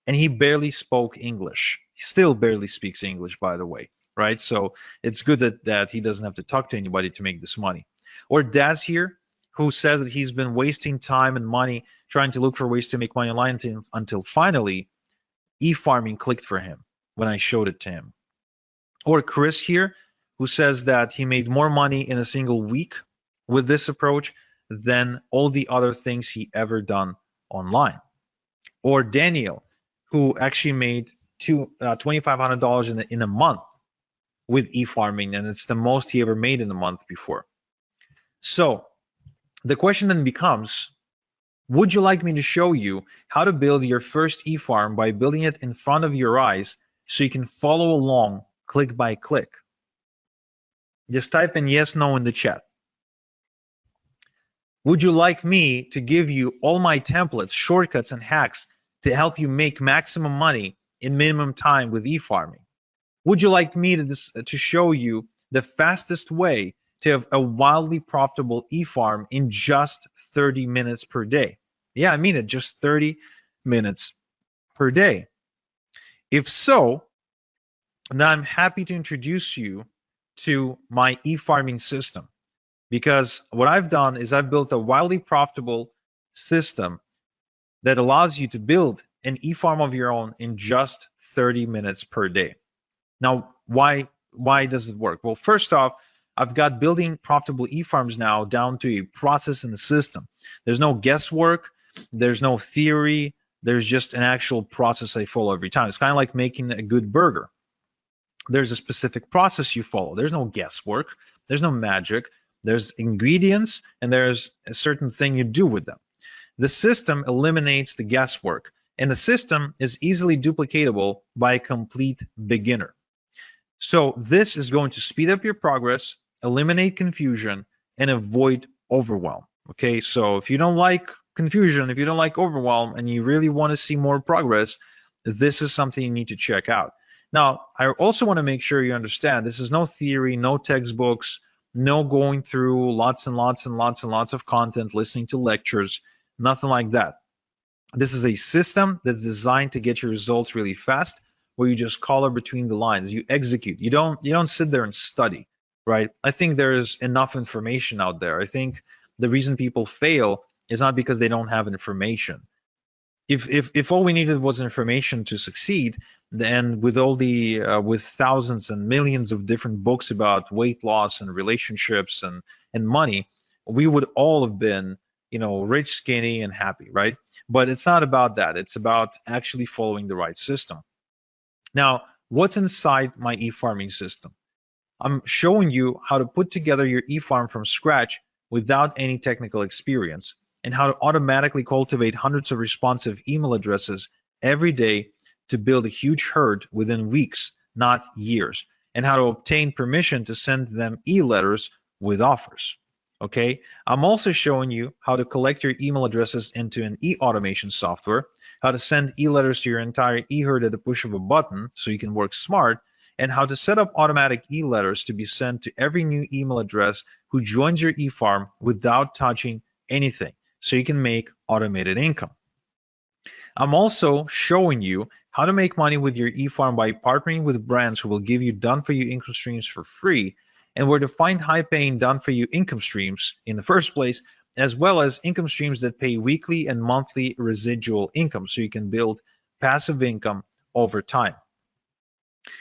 and he barely spoke English. He still barely speaks English, by the way, right? So it's good that he doesn't have to talk to anybody to make this money. Or Daz here, who says that he's been wasting time and money trying to look for ways to make money online until finally e-farming clicked for him when I showed it to him. Or Chris here, who says that he made more money in a single week with this approach than all the other things he ever done online. Or Daniel, who actually made $2,500 in a month with e-farming, and it's the most he ever made in a month before. So the question then becomes, would you like me to show you how to build your first e-farm by building it in front of your eyes so you can follow along click by click? Just type in yes, no in the chat. Would you like me to give you all my templates, shortcuts, and hacks to help you make maximum money in minimum time with e-farming? Would you like me to show you the fastest way to have a wildly profitable e-farm in just 30 minutes per day? Yeah, I mean it, just 30 minutes per day. If so, then I'm happy to introduce you to my e-farming system, because what I've done is I've built a wildly profitable system that allows you to build an e-farm of your own in just 30 minutes per day. Now, why does it work? Well, first off, I've got building profitable e-farms now down to a process in the system. There's no guesswork, there's no theory, there's just an actual process I follow every time. It's kind of like making a good burger. There's a specific process you follow. There's no guesswork, there's no magic, there's ingredients, and there's a certain thing you do with them. The system eliminates the guesswork, and the system is easily duplicatable by a complete beginner. So this is going to speed up your progress, eliminate confusion, and avoid overwhelm. Okay, so if you don't like confusion, if you don't like overwhelm, and you really want to see more progress, this is something you need to check out. Now, I also want to make sure you understand this is no theory, no textbooks, no going through lots and lots and lots and lots of content, listening to lectures, nothing like that. This is a system that's designed to get your results really fast, where you just color between the lines, you execute. You don't sit there and study, right? I think there's enough information out there. I think the reason people fail is not because they don't have information. If all we needed was information to succeed, then with all the with thousands and millions of different books about weight loss and relationships and money, we would all have been, rich, skinny, and happy, right? But it's not about that. It's about actually following the right system. Now, what's inside my e-farming system? I'm showing you how to put together your e-farm from scratch without any technical experience, and how to automatically cultivate hundreds of responsive email addresses every day to build a huge herd within weeks, not years, and how to obtain permission to send them e-letters with offers. Okay, I'm also showing you how to collect your email addresses into an e-automation software, how to send e-letters to your entire e-herd at the push of a button so you can work smart, and how to set up automatic e-letters to be sent to every new email address who joins your e-farm without touching anything, so you can make automated income. I'm also showing you how to make money with your e-farm by partnering with brands who will give you done-for-you income streams for free, and where to find high-paying done-for-you income streams in the first place, as well as income streams that pay weekly and monthly residual income, so you can build passive income over time.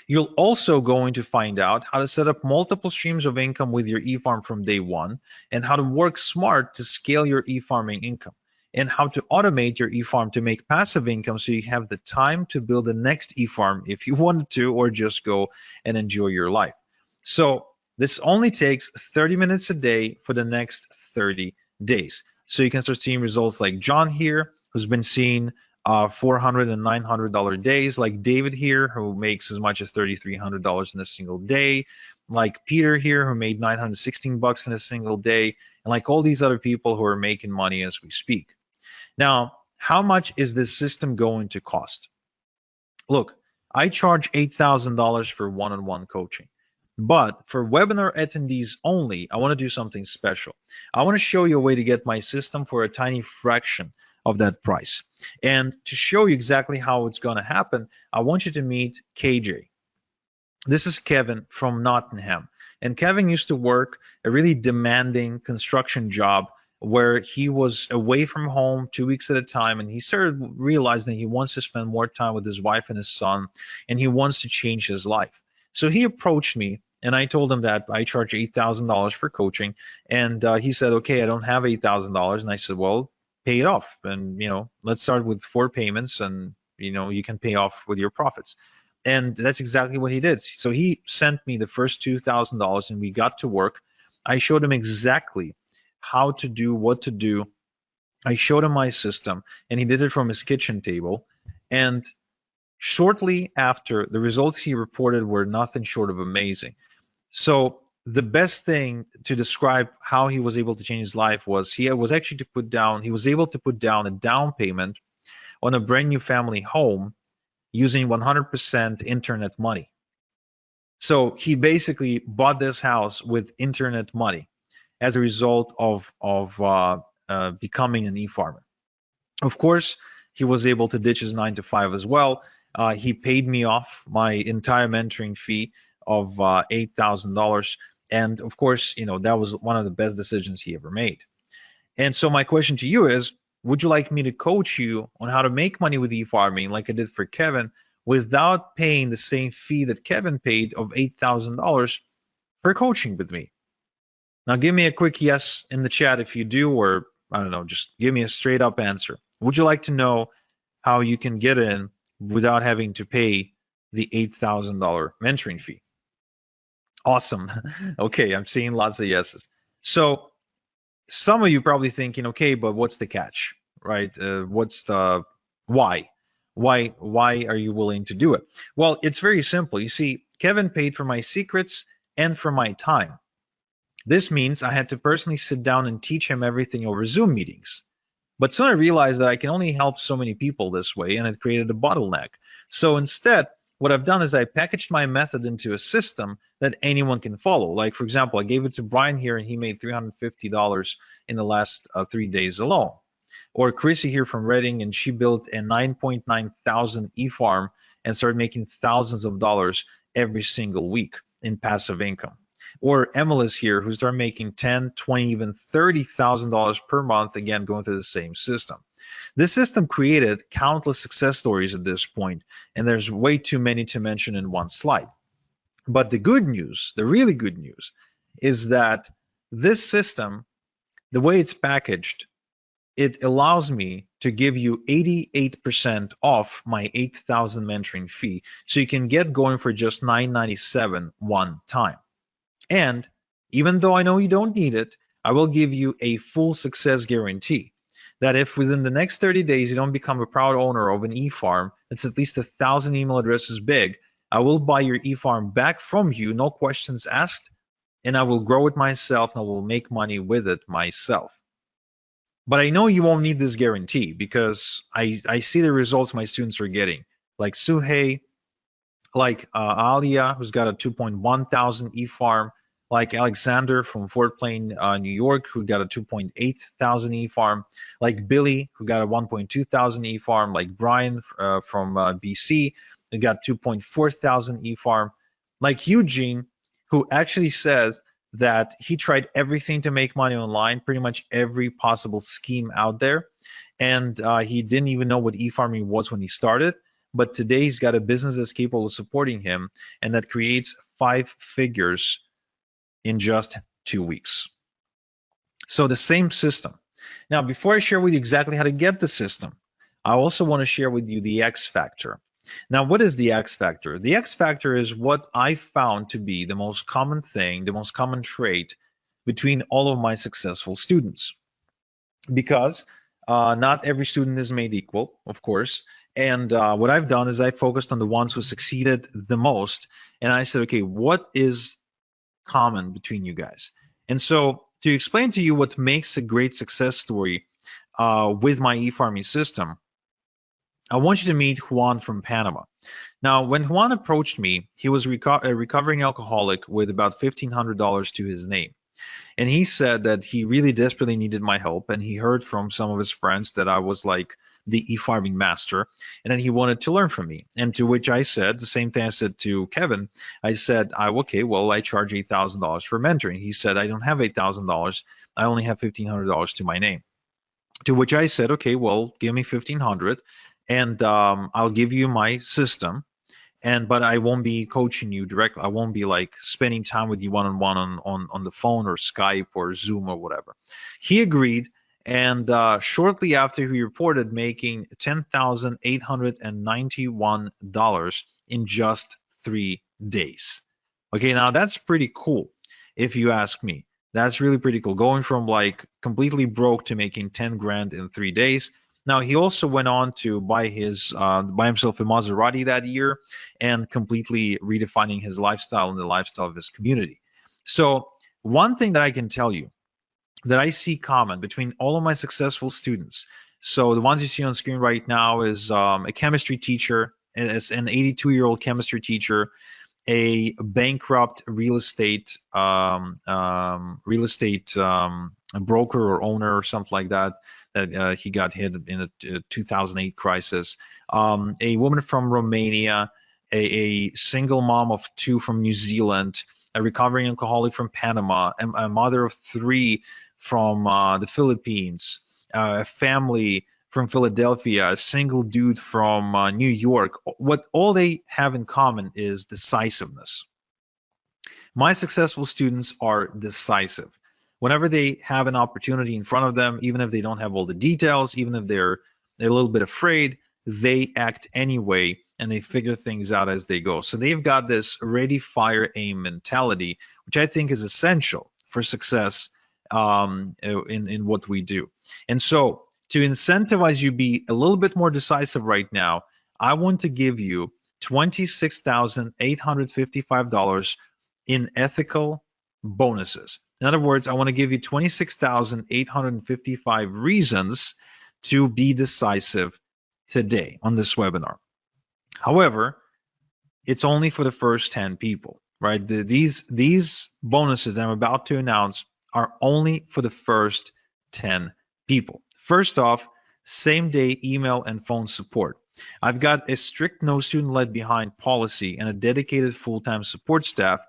You're also going to find out how to set up multiple streams of income with your e-farm from day one, and how to work smart to scale your e-farming income, and how to automate your e-farm to make passive income so you have the time to build the next e-farm if you wanted to, or just go and enjoy your life. So this only takes 30 minutes a day for the next 30 days. So you can start seeing results like John here, who's been seeing $400 and $900 days, like David here, who makes as much as $3,300 in a single day, like Peter here, who made $916 in a single day, and like all these other people who are making money as we speak. Now, how much is this system going to cost? Look, I charge $8,000 for one-on-one coaching. But for webinar attendees only, I want to do something special. I want to show you a way to get my system for a tiny fraction of that price. And to show you exactly how it's going to happen, I want you to meet KJ. This is Kevin from Nottingham. And Kevin used to work a really demanding construction job where he was away from home 2 weeks at a time, and he started realizing he wants to spend more time with his wife and his son, and he wants to change his life. So he approached me, and I told him that I charge $8,000 for coaching, and he said, "Okay, I don't have $8,000," and I said, "Well, pay it off, and let's start with 4 payments, and you can pay off with your profits." And that's exactly what he did. So he sent me the first $2,000, and we got to work. I showed him exactly how to do what to do. I showed him my system, and he did it from his kitchen table. And shortly after, the results he reported were nothing short of amazing. So the best thing to describe how he was able to change his life was he was able to put down a down payment on a brand new family home using 100% internet money. So he basically bought this house with internet money as a result of becoming an e-farmer. Of course, he was able to ditch his 9 to 5 as well. He paid me off my entire mentoring fee of $8,000, and of course, that was one of the best decisions he ever made. And so my question to you is, would you like me to coach you on how to make money with e-farming like I did for Kevin without paying the same fee that Kevin paid of $8,000 for coaching with me? Now give me a quick yes in the chat if you do, or I don't know, just give me a straight up answer. Would you like to know how you can get in without having to pay the $8,000 mentoring fee? Awesome. Okay, I'm seeing lots of yeses. So some of you probably thinking, okay, but what's the catch, right? What's the why? Why are you willing to do it? Well, it's very simple. You see, Kevin paid for my secrets and for my time. This means I had to personally sit down and teach him everything over Zoom meetings. But soon I realized that I can only help so many people this way, and it created a bottleneck. So instead, what I've done is I packaged my method into a system that anyone can follow. Like, for example, I gave it to Brian here, and he made $350 in the last 3 days alone. Or Chrissy here from Reading, and she built a 9.9 thousand e-farm and started making thousands of dollars every single week in passive income. Or Emily's here, who started making 10, 20, even $30,000 per month, again, going through the same system. This system created countless success stories at this point, and there's way too many to mention in one slide. But the good news, the really good news, is that this system, the way it's packaged, it allows me to give you 88% off my 8,000 mentoring fee, so you can get going for just $997 one time. And even though I know you don't need it, I will give you a full success guarantee that if within the next 30 days you don't become a proud owner of an e-farm that's at least 1,000 email addresses big, I will buy your e-farm back from you, no questions asked, and I will grow it myself and I will make money with it myself. But I know you won't need this guarantee because I see the results my students are getting, like Suhei, like Alia, who's got a 2.1 thousand e-farm, like Alexander from Fort Plain, New York, who got a 2.8 thousand e-farm, like Billy, who got a 1.2 thousand e-farm, like Brian from BC, who got 2.4 thousand e-farm, like Eugene, who actually says that he tried everything to make money online, pretty much every possible scheme out there, and he didn't even know what e-farming was when he started. But today he's got a business that's capable of supporting him, and that creates 5 figures in just 2 weeks. So the same system. Now, before I share with you exactly how to get the system, I also want to share with you the X factor. Now, what is the X factor? The X factor is what I found to be the most common thing, the most common trait between all of my successful students. Because not every student is made equal, of course. And what I've done is I focused on the ones who succeeded the most. And I said, okay, what is common between you guys? And so to explain to you what makes a great success story with my e-farming system, I want you to meet Juan from Panama. Now, when Juan approached me, he was a recovering alcoholic with about $1,500 to his name. And he said that he really desperately needed my help. And he heard from some of his friends that I was like the e-farming master, and then he wanted to learn from me. And to which I said the same thing I said to Kevin. I said, okay, well, I charge $8,000 for mentoring. He said, I don't have $8,000. I only have $1,500 to my name. To which I said, okay, well, give me 1,500 and I'll give you my system, but I won't be coaching you directly. I won't be like spending time with you one-on-one on the phone or Skype or Zoom or whatever. He agreed, and shortly after, he reported making $10,891 in just 3 days. Okay, now that's pretty cool if you ask me. That's really pretty cool, going from like completely broke to making 10 grand in 3 days. Now, he also went on to buy himself a Maserati that year, and completely redefining his lifestyle and the lifestyle of his community. So one thing that I can tell you that I see common between all of my successful students. So the ones you see on screen right now is a chemistry teacher, is an 82-year-old chemistry teacher, a bankrupt real estate broker or owner or something like that. That he got hit in the 2008 crisis. A woman from Romania, a single mom of two from New Zealand, a recovering alcoholic from Panama, a mother of three from the Philippines, a family from Philadelphia, a single dude from New York. What all they have in common is decisiveness. My successful students are decisive. Whenever they have an opportunity in front of them, even if they don't have all the details, even if they're a little bit afraid, they act anyway and they figure things out as they go. So they've got this ready, fire, aim mentality, which I think is essential for success in what we do. And so to incentivize you be a little bit more decisive right now, I want to give you $26,855 in ethical bonuses. In other words, I want to give you 26,855 reasons to be decisive today on this webinar. However, it's only for the first 10 people, right? These bonuses that I'm about to announce are only for the first 10 people. First off, same day email and phone support. I've got a strict no student left behind policy and a dedicated full-time support staff,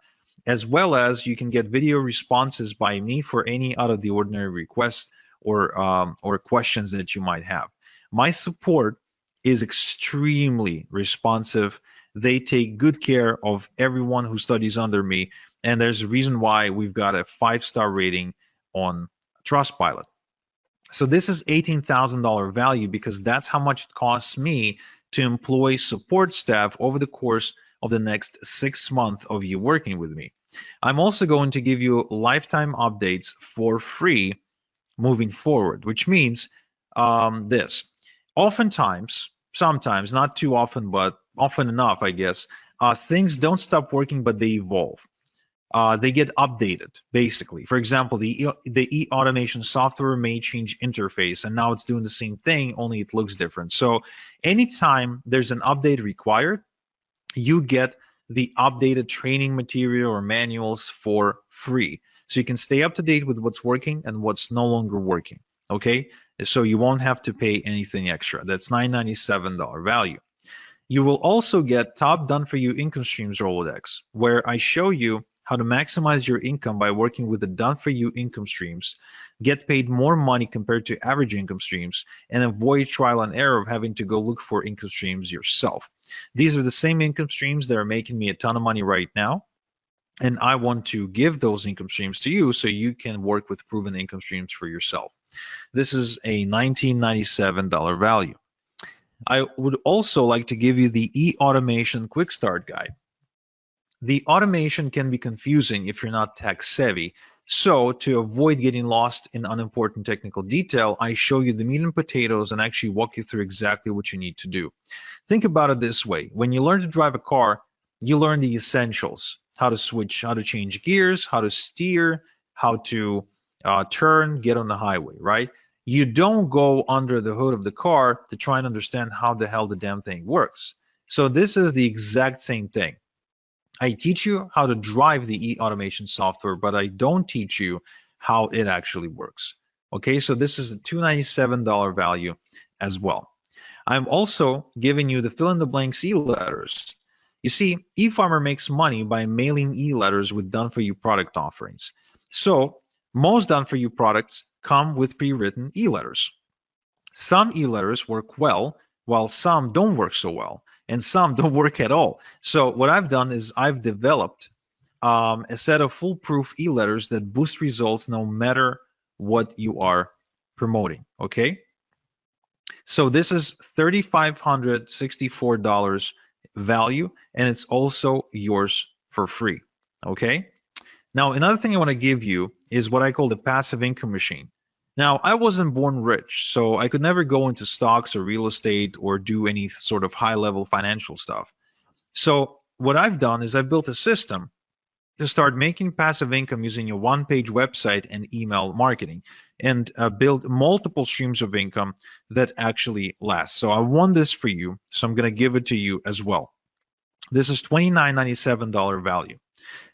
as well as you can get video responses by me for any out of the ordinary requests or questions that you might have. My support is extremely responsive. They take good care of everyone who studies under me, and there's a reason why we've got a 5-star rating on Trustpilot. So this is $18,000 value because that's how much it costs me to employ support staff over the course of the next 6 months of you working with me. I'm also going to give you lifetime updates for free moving forward, which means this. Oftentimes, sometimes, not too often, but often enough, I guess, things don't stop working, but they evolve. They get updated, basically. For example, the e-automation software may change interface, and now it's doing the same thing, only it looks different. So anytime there's an update required, you get the updated training material or manuals for free. So you can stay up to date with what's working and what's no longer working, okay? So you won't have to pay anything extra. That's $997 value. You will also get top done for you income streams Rolodex, where I show you how to maximize your income by working with the done for you income streams, get paid more money compared to average income streams, and avoid trial and error of having to go look for income streams yourself. These are the same income streams that are making me a ton of money right now, and I want to give those income streams to you so you can work with proven income streams for yourself. This is a $1997 value. I would also like to give you the e-automation quick start guide. The automation can be confusing if you're not tech savvy. So to avoid getting lost in unimportant technical detail, I show you the meat and potatoes and actually walk you through exactly what you need to do. Think about it this way. When you learn to drive a car, you learn the essentials: how to switch, how to change gears, how to steer, how to turn, get on the highway, right? You don't go under the hood of the car to try and understand how the hell the damn thing works. So this is the exact same thing. I teach you how to drive the e-automation software, but I don't teach you how it actually works. Okay, so this is a $297 value as well. I'm also giving you the fill in the blanks e-letters. You see, eFarmer makes money by mailing e-letters with done-for-you product offerings. So most done-for-you products come with pre-written e-letters. Some e-letters work well, while some don't work so well, and some don't work at all. So what I've done is I've developed a set of foolproof e-letters that boost results no matter what you are promoting. Okay. So this is $3,564 value, and it's also yours for free. Okay. Now, another thing I want to give you is what I call the passive income machine. Now, I wasn't born rich, so I could never go into stocks or real estate or do any sort of high level financial stuff. So, what I've done is I've built a system to start making passive income using a one-page website and email marketing and build multiple streams of income that actually last. So I want this for you, so I'm going to give it to you as well. This is $29.97 value.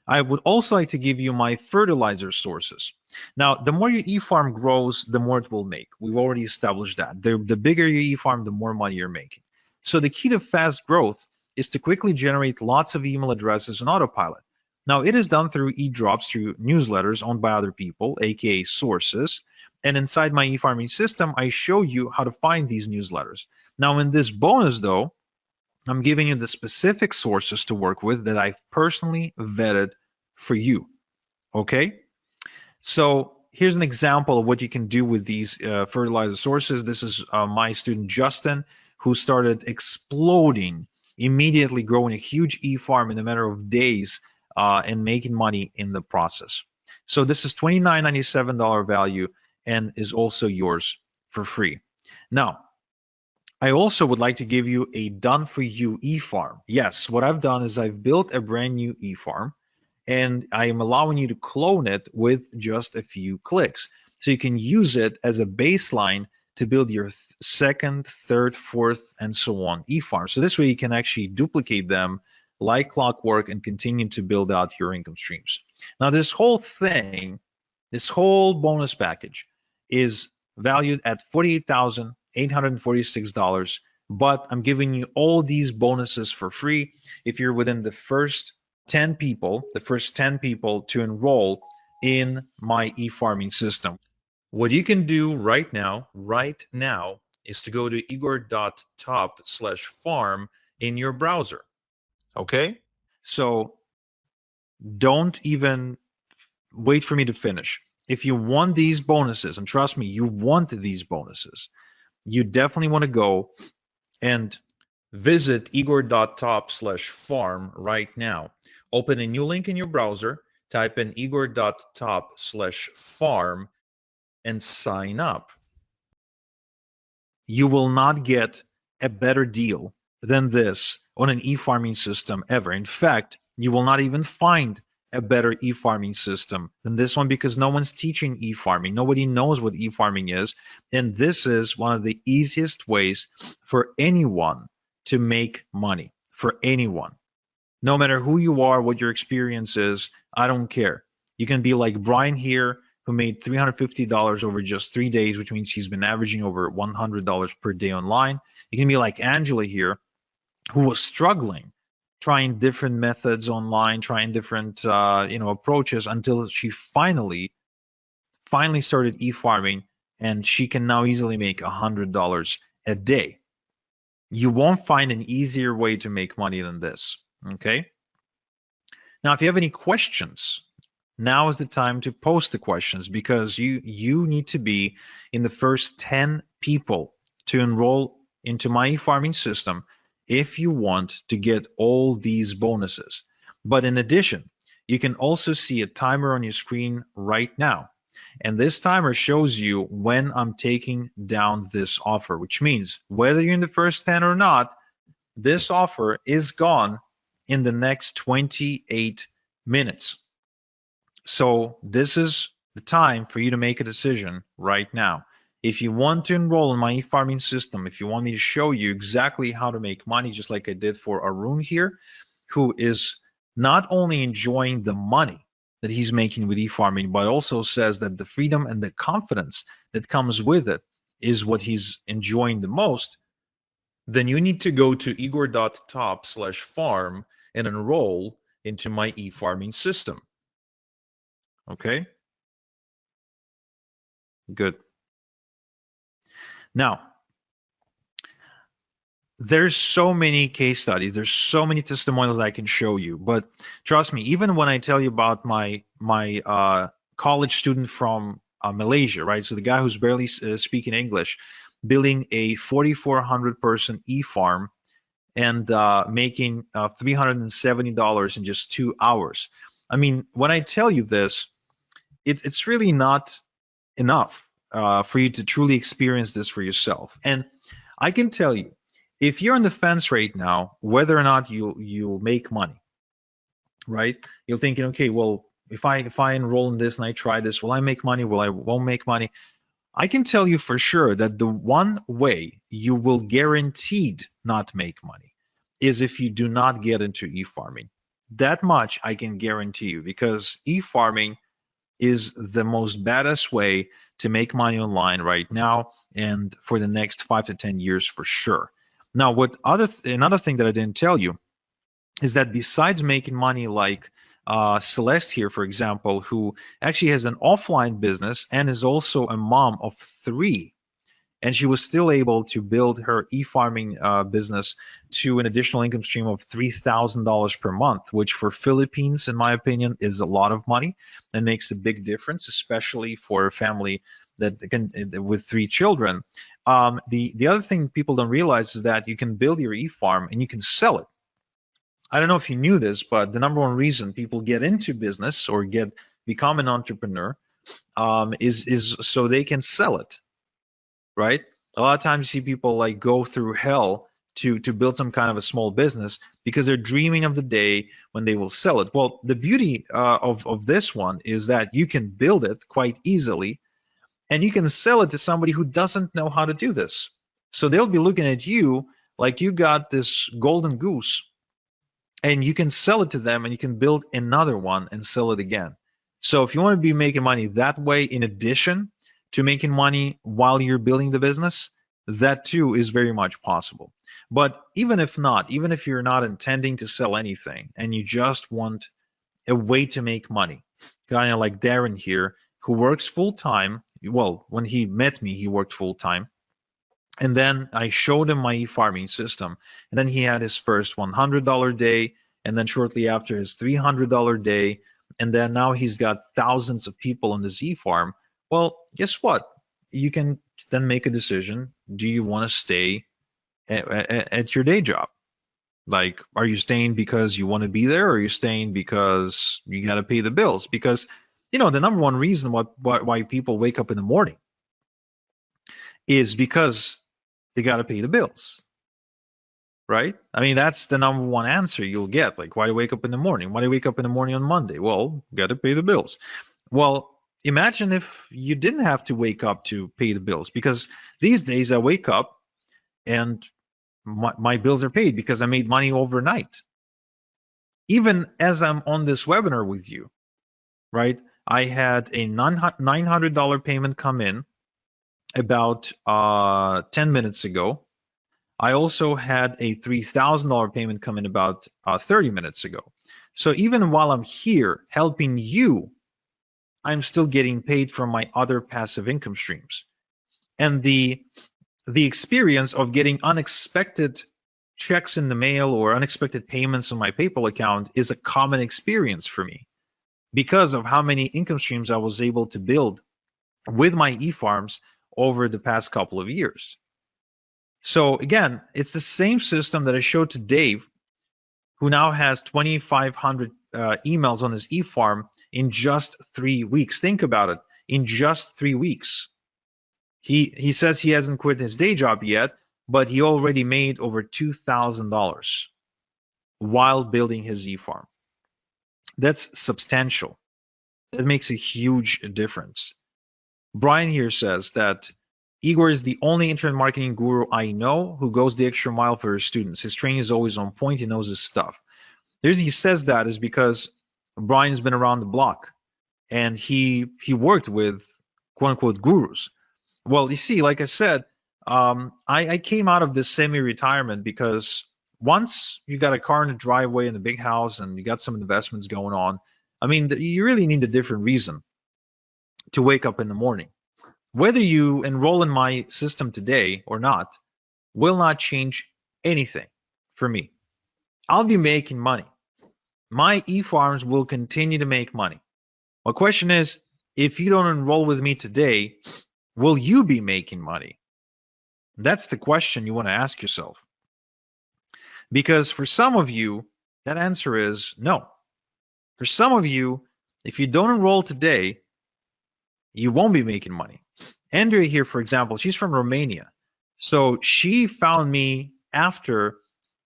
I would also like to give you my fertilizer sources. Now, the more your e-farm grows, the more it will make. We've already established that. The bigger your e-farm, the more money you're making. So the key to fast growth is to quickly generate lots of email addresses on autopilot. Now, it is done through e-drops, through newsletters owned by other people, aka sources. And inside my e-farming system, I show you how to find these newsletters. Now, in this bonus, though, I'm giving you the specific sources to work with that I've personally vetted for you. Okay? So here's an example of what you can do with these fertilizer sources. This is my student Justin, who started exploding, immediately growing a huge e-farm in a matter of days and making money in the process. So this is $29.97 value and is also yours for free. Now, I also would like to give you a done for you e-farm. Yes, what I've done is I've built a brand new e-farm and I am allowing you to clone it with just a few clicks. So you can use it as a baseline to build your second, third, fourth, and so on e-farm. So this way you can actually duplicate them like clockwork and continue to build out your income streams. Now this whole thing, this whole bonus package is valued at $48,846, but I'm giving you all these bonuses for free if you're within the first 10 people, to enroll in my e-farming system. What you can do right now, is to go to igor.top/farm in your browser. Okay? So don't even wait for me to finish. If you want these bonuses, and trust me, you want these bonuses, you definitely want to go and visit igor.top/farm right now. Open a new link in your browser, type in igor.top/farm, and sign up. You will not get a better deal than this on an e-farming system ever. In fact, you will not even find a better e-farming system than this one because no one's teaching e-farming. Nobody knows what e-farming is. And this is one of the easiest ways for anyone to make money, for anyone. No matter who you are, what your experience is, I don't care. You can be like Brian here, who made $350 over just 3 days, which means he's been averaging over $100 per day online. You can be like Angela here, who was struggling, trying different methods online, trying different approaches until she finally started e-farming, and she can now easily make $100 a day. You won't find an easier way to make money than this. Okay. Now, if you have any questions, now is the time to post the questions because you need to be in the first 10 people to enroll into my e-farming system if you want to get all these bonuses. But in addition, you can also see a timer on your screen right now. And this timer shows you when I'm taking down this offer, which means whether you're in the first 10 or not, this offer is gone in the next 28 minutes. So this is the time for you to make a decision right now. If you want to enroll in my e-farming system, if you want me to show you exactly how to make money, just like I did for Arun here, who is not only enjoying the money that he's making with e-farming, but also says that the freedom and the confidence that comes with it is what he's enjoying the most, then you need to go to igor.top/farm and enroll into my e-farming system. Okay? Good. Now, there's so many case studies, there's so many testimonials that I can show you, but trust me, even when I tell you about my college student from Malaysia, right? So the guy who's barely speaking English, building a 4,400 person e-farm and making $370 in just 2 hours. I mean, when I tell you this, it's really not enough for you to truly experience this for yourself. And I can tell you, if you're on the fence right now, whether or not you'll make money, right? You're thinking, okay, well, if I enroll in this and I try this, will I make money? Will I won't make money? I can tell you for sure that the one way you will guaranteed not make money is if you do not get into e-farming. That much I can guarantee you, because e-farming is the most badass way to make money online right now and for the next 5 to 10 years for sure. Now, another thing that I didn't tell you is that besides making money like Celeste here, for example, who actually has an offline business and is also a mom of 3, and she was still able to build her e-farming business to an additional income stream of $3,000 per month, which for Philippines, in my opinion, is a lot of money and makes a big difference, especially for a family that can with 3 children. The other thing people don't realize is that you can build your e-farm and you can sell it. I don't know if you knew this, but the number one reason people get into business or become an entrepreneur is so they can sell it, right? A lot of times you see people like go through hell to build some kind of a small business because they're dreaming of the day when they will sell it. Well, the beauty of this one is that you can build it quite easily, and you can sell it to somebody who doesn't know how to do this. So they'll be looking at you like you got this golden goose, and you can sell it to them, and you can build another one and sell it again. So if you want to be making money that way, in addition to making money while you're building the business, that too is very much possible. But even if not, even if you're not intending to sell anything and you just want a way to make money, kind of like Darren here, who works full time. Well, when he met me, he worked full time. And then I showed him my e-farming system. And then he had his first $100 day. And then shortly after, his $300 day. And then now he's got thousands of people on this e-farm. Well, guess what? You can then make a decision. Do you want to stay at your day job? Like, are you staying because you want to be there, or are you staying because you got to pay the bills? Because, the number one reason why people wake up in the morning is because they got to pay the bills, right? I mean, that's the number one answer you'll get. Like, why do you wake up in the morning? Why do you wake up in the morning on Monday? Well, got to pay the bills. Well, imagine if you didn't have to wake up to pay the bills, because these days I wake up and my bills are paid because I made money overnight. Even as I'm on this webinar with you, right? I had a $900 payment come in about 10 minutes ago. I also had a $3,000 payment come in about 30 minutes ago. So even while I'm here helping you, I'm still getting paid from my other passive income streams. And the experience of getting unexpected checks in the mail or unexpected payments on my PayPal account is a common experience for me because of how many income streams I was able to build with my e-farms over the past couple of years. So again, it's the same system that I showed to Dave, who now has 2,500 emails on his e-farm in just 3 weeks. Think about it, in just 3 weeks. He says he hasn't quit his day job yet, but he already made over $2,000 while building his e-farm. That's substantial. That makes a huge difference. Brian here says that Igor is the only internet marketing guru I know who goes the extra mile for his students. His training is always on point. He knows his stuff. The reason he says that is because Brian's been around the block and he worked with quote unquote gurus. Well, you see, like I said, I came out of this semi-retirement because once you got a car in the driveway and a big house and you got some investments going on, I mean, you really need a different reason to wake up in the morning. Whether you enroll in my system today or not will not change anything for me. I'll be making money. My e-farms will continue to make money. My question is, if you don't enroll with me today, will you be making money? That's the question you want to ask yourself. Because for some of you, that answer is no. For some of you, if you don't enroll today, you won't be making money. Andrea here, for example, she's from Romania. So she found me after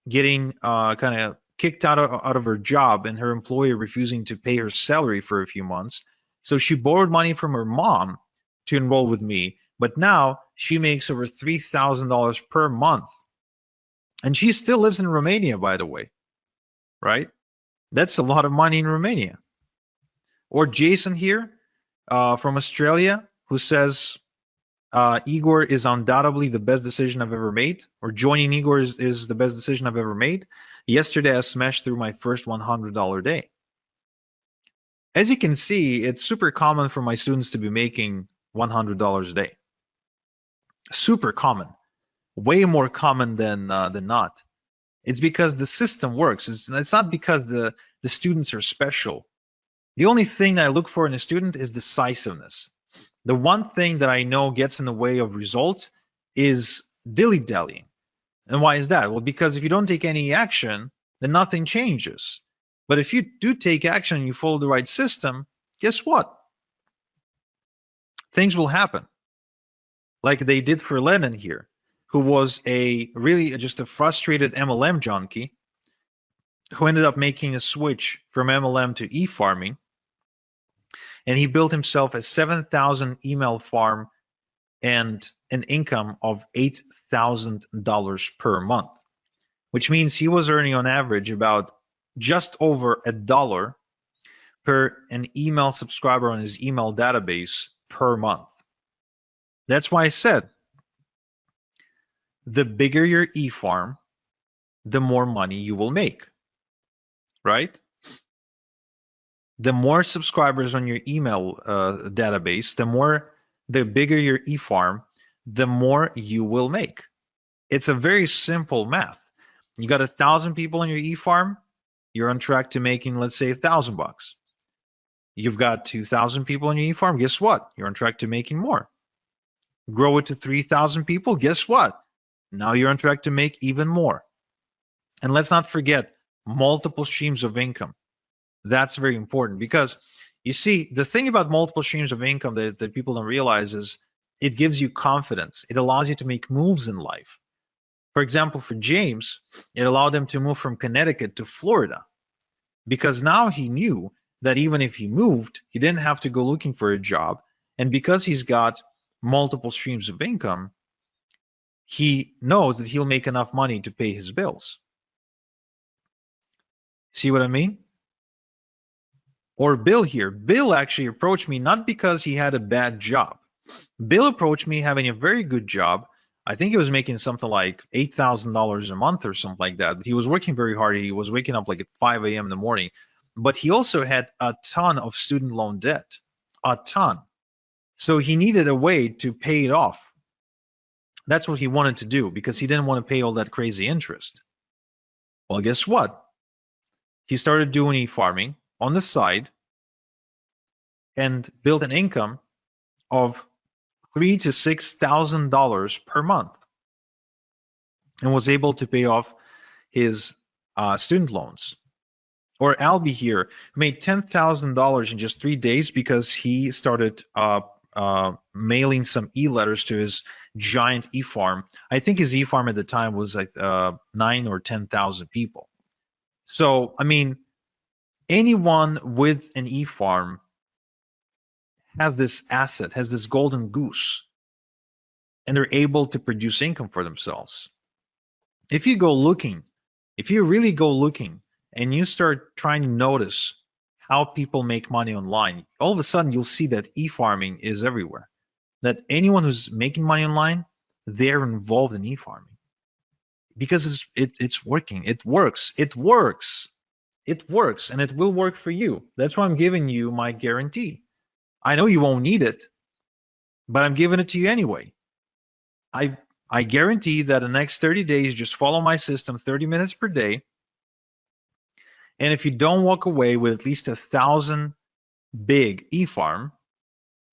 getting kind of kicked out of her job and her employer refusing to pay her salary for a few months. So she borrowed money from her mom to enroll with me. But now she makes over $3,000 per month. And she still lives in Romania, by the way, right? That's a lot of money in Romania. Or Jason here from Australia, who says, Igor is undoubtedly the best decision I've ever made, or joining Igor is the best decision I've ever made. Yesterday, I smashed through my first $100 day. As you can see, it's super common for my students to be making $100 a day. Super common, way more common than not. It's because the system works. It's not because the students are special. The only thing I look for in a student is decisiveness. The one thing that I know gets in the way of results is dilly-dallying. And why is that? Well, because if you don't take any action, then nothing changes. But if you do take action and you follow the right system, guess what? Things will happen. Like they did for Lennon here, who was just a frustrated MLM junkie who ended up making a switch from MLM to e-farming. And he built himself a 7,000 email farm and an income of $8,000 per month, which means he was earning on average about just over $1 per an email subscriber on his email database per month. That's why I said, the bigger your e-farm, the more money you will make, right? The more subscribers on your email database, the bigger your e-farm, the more you will make. It's a very simple math. You got 1,000 people on your e-farm, you're on track to making, let's say, $1,000. You've got 2,000 people on your e-farm, guess what? You're on track to making more. Grow it to 3,000 people, guess what? Now you're on track to make even more. And let's not forget multiple streams of income. That's very important because you see, the thing about multiple streams of income that people don't realize is it gives you confidence. It allows you to make moves in life. For example, for James, it allowed him to move from Connecticut to Florida because now he knew that even if he moved, he didn't have to go looking for a job. And because he's got multiple streams of income, he knows that he'll make enough money to pay his bills. See what I mean? Or Bill here. Bill actually approached me not because he had a bad job. Bill approached me having a very good job. I think he was making something like $8,000 a month or something like that. But he was working very hard. He was waking up like at 5 a.m. in the morning. But he also had a ton of student loan debt. A ton. So he needed a way to pay it off. That's what he wanted to do because he didn't want to pay all that crazy interest. Well, guess what? He started doing e-farming on the side and built an income of $3,000 to $6,000 per month and was able to pay off his student loans. Or Albie here made $10,000 in just 3 days because he started mailing some e-letters to his giant e-farm. I think his e-farm at the time was like 9 or 10,000 people. So, I mean, anyone with an e-farm has this asset, has this golden goose. and they're able to produce income for themselves. If you go looking, if you really go looking and you start trying to notice how people make money online, all of a sudden you'll see that e-farming is everywhere. That anyone who's making money online, they're involved in e-farming because it's working. It works. It works. It works, and it will work for you. That's why I'm giving you my guarantee. I know you won't need it, but I'm giving it to you anyway. I guarantee that the next 30 days, just follow my system 30 minutes per day. And if you don't walk away with at least 1,000 big e-farm,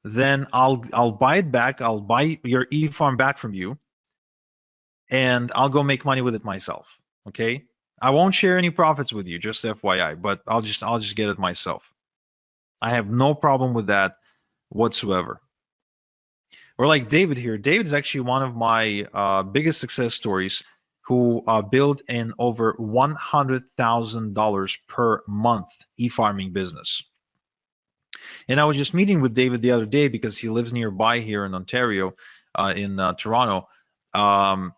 then I'll buy it back. I'll buy your e-farm back from you, and I'll go make money with it myself. Okay? I won't share any profits with you, just FYI, but I'll just get it myself. I have no problem with that whatsoever. Or like David here. David is actually one of my biggest success stories, who built an over $100,000 per month e-farming business. And I was just meeting with David the other day because he lives nearby here in Ontario, in Toronto.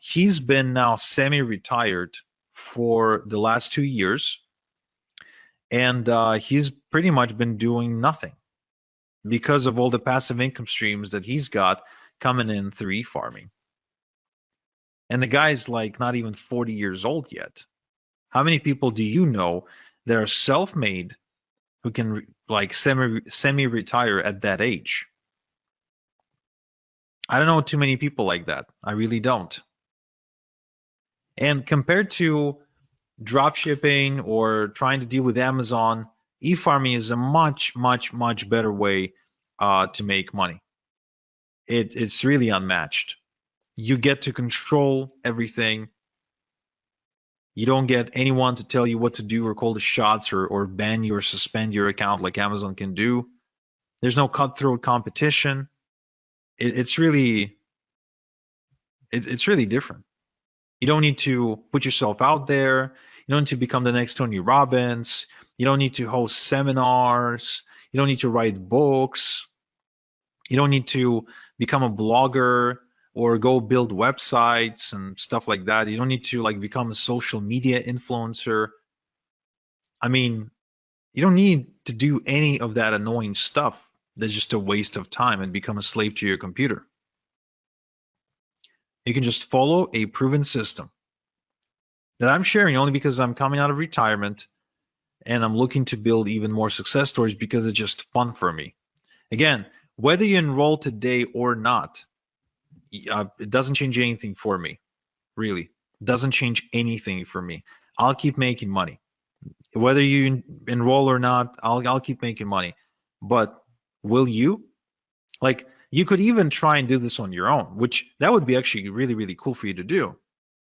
He's been now semi-retired for the last 2 years, and he's pretty much been doing nothing because of all the passive income streams that he's got coming in through e-farming. And the guy's like not even 40 years old yet. How many people do you know that are self-made who can like semi-retire at that age? I don't know too many people like that. I really don't. And compared to drop shipping or trying to deal with Amazon, e-farming is a much, much, much better way to make money. It's really unmatched. You get to control everything. You don't get anyone to tell you what to do or call the shots or ban you or suspend your account like Amazon can do. There's no cutthroat competition. It's really different. You don't need to put yourself out there. You don't need to become the next Tony Robbins. You don't need to host seminars. You don't need to write books. You don't need to become a blogger or go build websites and stuff like that. You don't need to like become a social media influencer. I mean, you don't need to do any of that annoying stuff that's just a waste of time and become a slave to your computer. You can just follow a proven system that I'm sharing only because I'm coming out of retirement and I'm looking to build even more success stories because it's just fun for me. Again, whether you enroll today or not, it doesn't change anything for me, really. It doesn't change anything for me. I'll keep making money. Whether you enroll or not, I'll keep making money. But will you? Like, you could even try and do this on your own, which that would be actually really, really cool for you to do.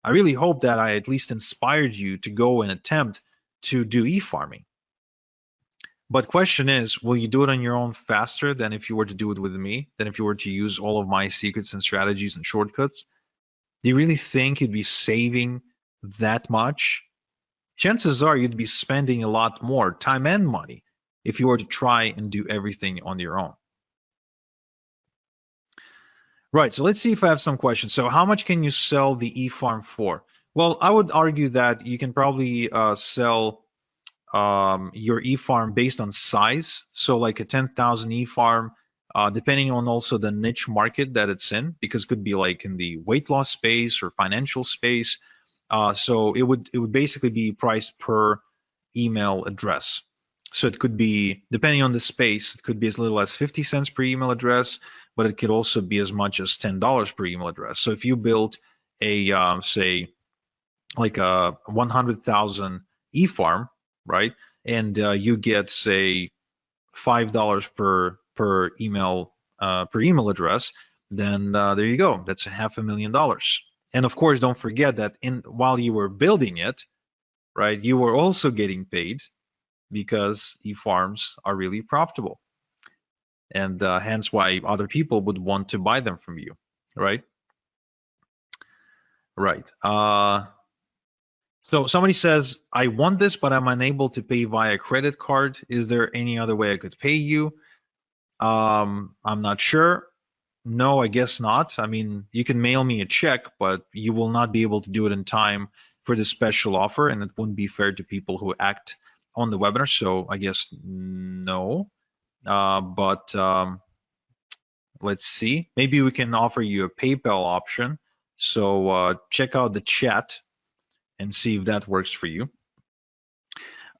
I really hope that I at least inspired you to go and attempt to do e-farming. But question is, will you do it on your own faster than if you were to do it with me, than if you were to use all of my secrets and strategies and shortcuts? Do you really think you'd be saving that much? Chances are you'd be spending a lot more time and money if you were to try and do everything on your own. Right, so let's see if I have some questions. So how much can you sell the e-farm for? Well, I would argue that you can probably sell your e-farm based on size. So like a 10,000 e-farm, depending on also the niche market that it's in, because it could be like in the weight loss space or financial space. So it would basically be priced per email address. So it could be, depending on the space, it could be as little as 50 cents per email address, but it could also be as much as $10 per email address. So if you build a, say, like a 100,000 e-farm, right, and you get, say, $5 per email address, then there you go. That's $500,000. And of course, don't forget that while you were building it, right, you were also getting paid because e-farms are really profitable, and hence why other people would want to buy them from you, right? Right. So somebody says, I want this, but I'm unable to pay via credit card. Is there any other way I could pay you? I'm not sure. No, I guess not. I mean, you can mail me a check, but you will not be able to do it in time for this special offer, and it wouldn't be fair to people who act on the webinar. So I guess no. But let's see. Maybe we can offer you a PayPal option. So check out the chat and see if that works for you.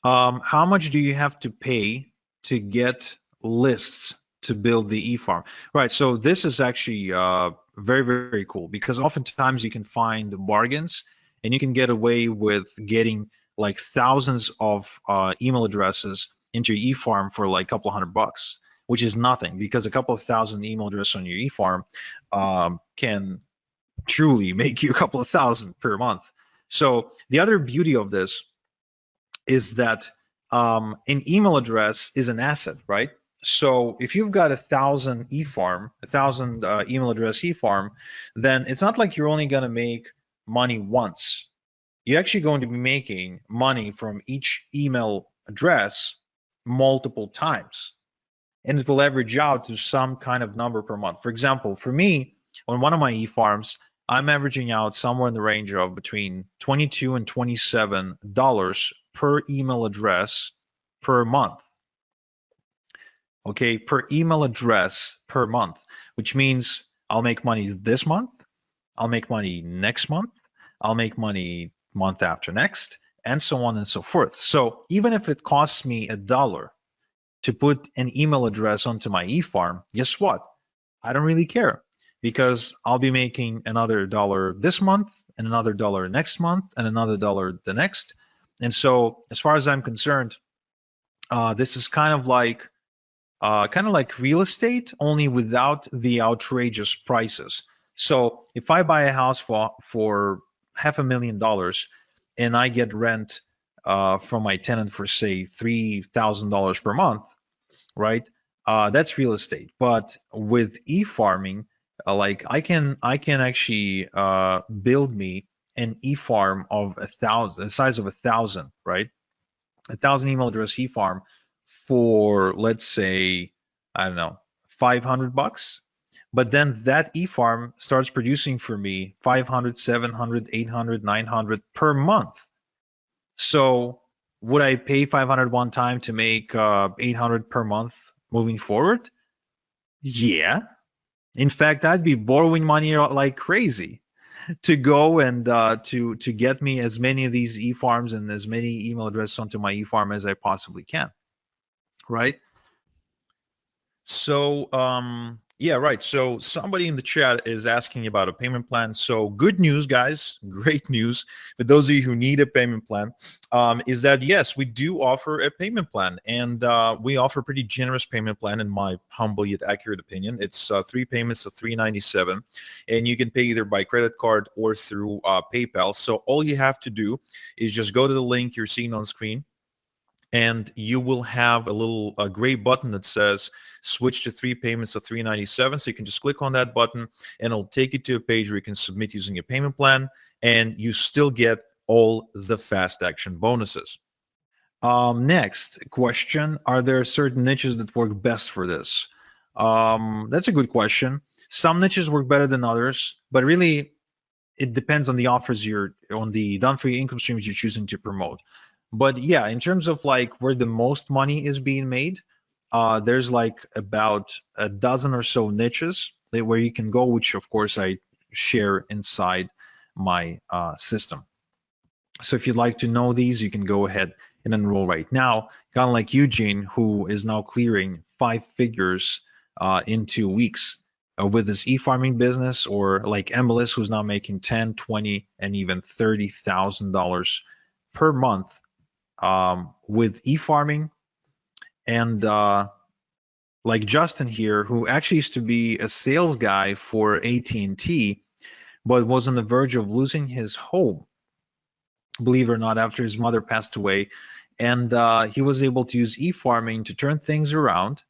How much do you have to pay to get lists to build the e-farm? Right, so this is actually very, very cool because oftentimes you can find bargains and you can get away with getting like thousands of email addresses into your e-farm for like a couple $100, which is nothing because a couple of thousand email addresses on your e-farm can truly make you a couple of thousand per month. So the other beauty of this is that an email address is an asset, right? So if you've got 1,000 e-farm, 1,000 email address e-farm, then it's not like you're only going to make money once. You're actually going to be making money from each email address multiple times, and it will average out to some kind of number per month. For example, for me, on one of my e-farms, I'm averaging out somewhere in the range of between $22 and $27 per email address per month. Okay, per email address per month, which means I'll make money this month, I'll make money next month, I'll make money month after next, and so on and so forth. So even if it costs me $1 to put an email address onto my e-farm, guess what? I don't really care because I'll be making another $1 this month and another $1 next month and another $1 the next. And so as far as I'm concerned, this is kind of like real estate, only without the outrageous prices. So if I buy a house for $500,000 and I get rent from my tenant for say $3,000 per month, right? That's real estate. But with e-farming, like I can actually build me an e-farm of 1,000, the size of 1,000, right? 1,000 email address e-farm for, let's say, I don't know, $500. But then that e-farm starts producing for me 500, 700, 800, 900 per month. So would I pay 500 one time to make 800 per month moving forward? Yeah. In fact, I'd be borrowing money like crazy to go and to get me as many of these e-farms and as many email addresses onto my e-farm as I possibly can, right? So, yeah, right. So somebody in the chat is asking about a payment plan. So good news, guys. Great news for those of you who need a payment plan, is that yes, we do offer a payment plan, and we offer a pretty generous payment plan in my humble yet accurate opinion. It's 3 payments of $397, and you can pay either by credit card or through PayPal. So all you have to do is just go to the link you're seeing on screen, and you will have a gray button that says switch to 3 payments of $397. So you can just click on that button and it'll take you to a page where you can submit using your payment plan, and you still get all the fast action bonuses. Next question, are there certain niches that work best for this? That's a good question. Some niches work better than others, but really it depends on the offers on the done for you income streams you're choosing to promote. But yeah, in terms of like where the most money is being made, there's like about a dozen or so niches where you can go, which of course I share inside my system. So if you'd like to know these, you can go ahead and enroll right now. Kind of like Eugene, who is now clearing 5 figures in 2 weeks with his e-farming business, or like Emilis, who's now making 10, 20, and even $30,000 per month with e-farming. And like Justin here, who actually used to be a sales guy for AT&T, but was on the verge of losing his home, believe it or not, after his mother passed away. And he was able to use e-farming to turn things around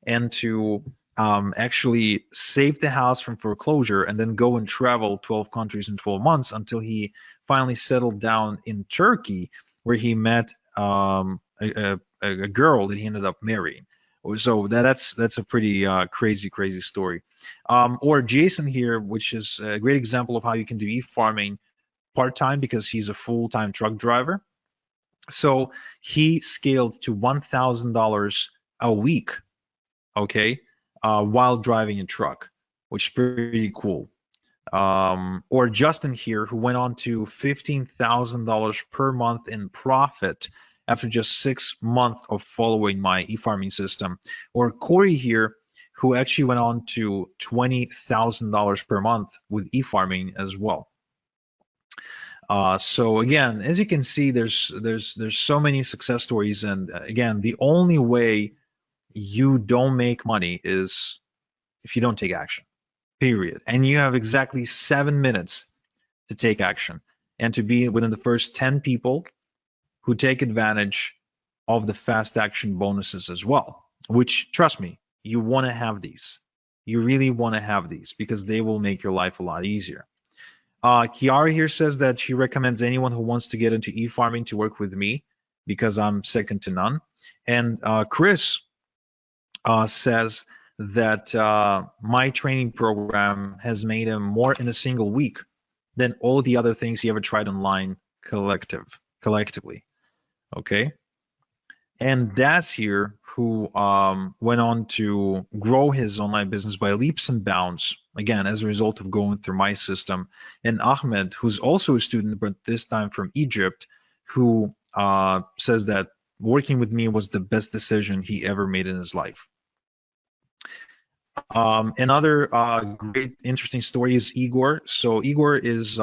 and to actually save the house from foreclosure, and then go and travel 12 countries in 12 months until he finally settled down in Turkey, where he met a girl that he ended up marrying. So that's a pretty crazy story. Or Jason here, which is a great example of how you can do e-farming part-time because he's a full-time truck driver. So he scaled to $1,000 a week, okay, while driving a truck, which is pretty cool. Or Justin here, who went on to $15,000 per month in profit after just 6 months of following my e-farming system. Or Corey here, who actually went on to $20,000 per month with e-farming as well. So again, as you can see, there's so many success stories, and again, the only way you don't make money is if you don't take action. Period. And you have exactly 7 minutes to take action and to be within the first 10 people who take advantage of the fast action bonuses as well. Which, trust me, you want to have these. You really want to have these because they will make your life a lot easier. Kiara here says that she recommends anyone who wants to get into e-farming to work with me because I'm second to none. And Chris says that my training program has made him more in a single week than all the other things he ever tried online collectively. Okay. And Daz here, who went on to grow his online business by leaps and bounds, again, as a result of going through my system. And Ahmed, who's also a student, but this time from Egypt, who says that working with me was the best decision he ever made in his life. Another great, interesting story is Igor. So Igor is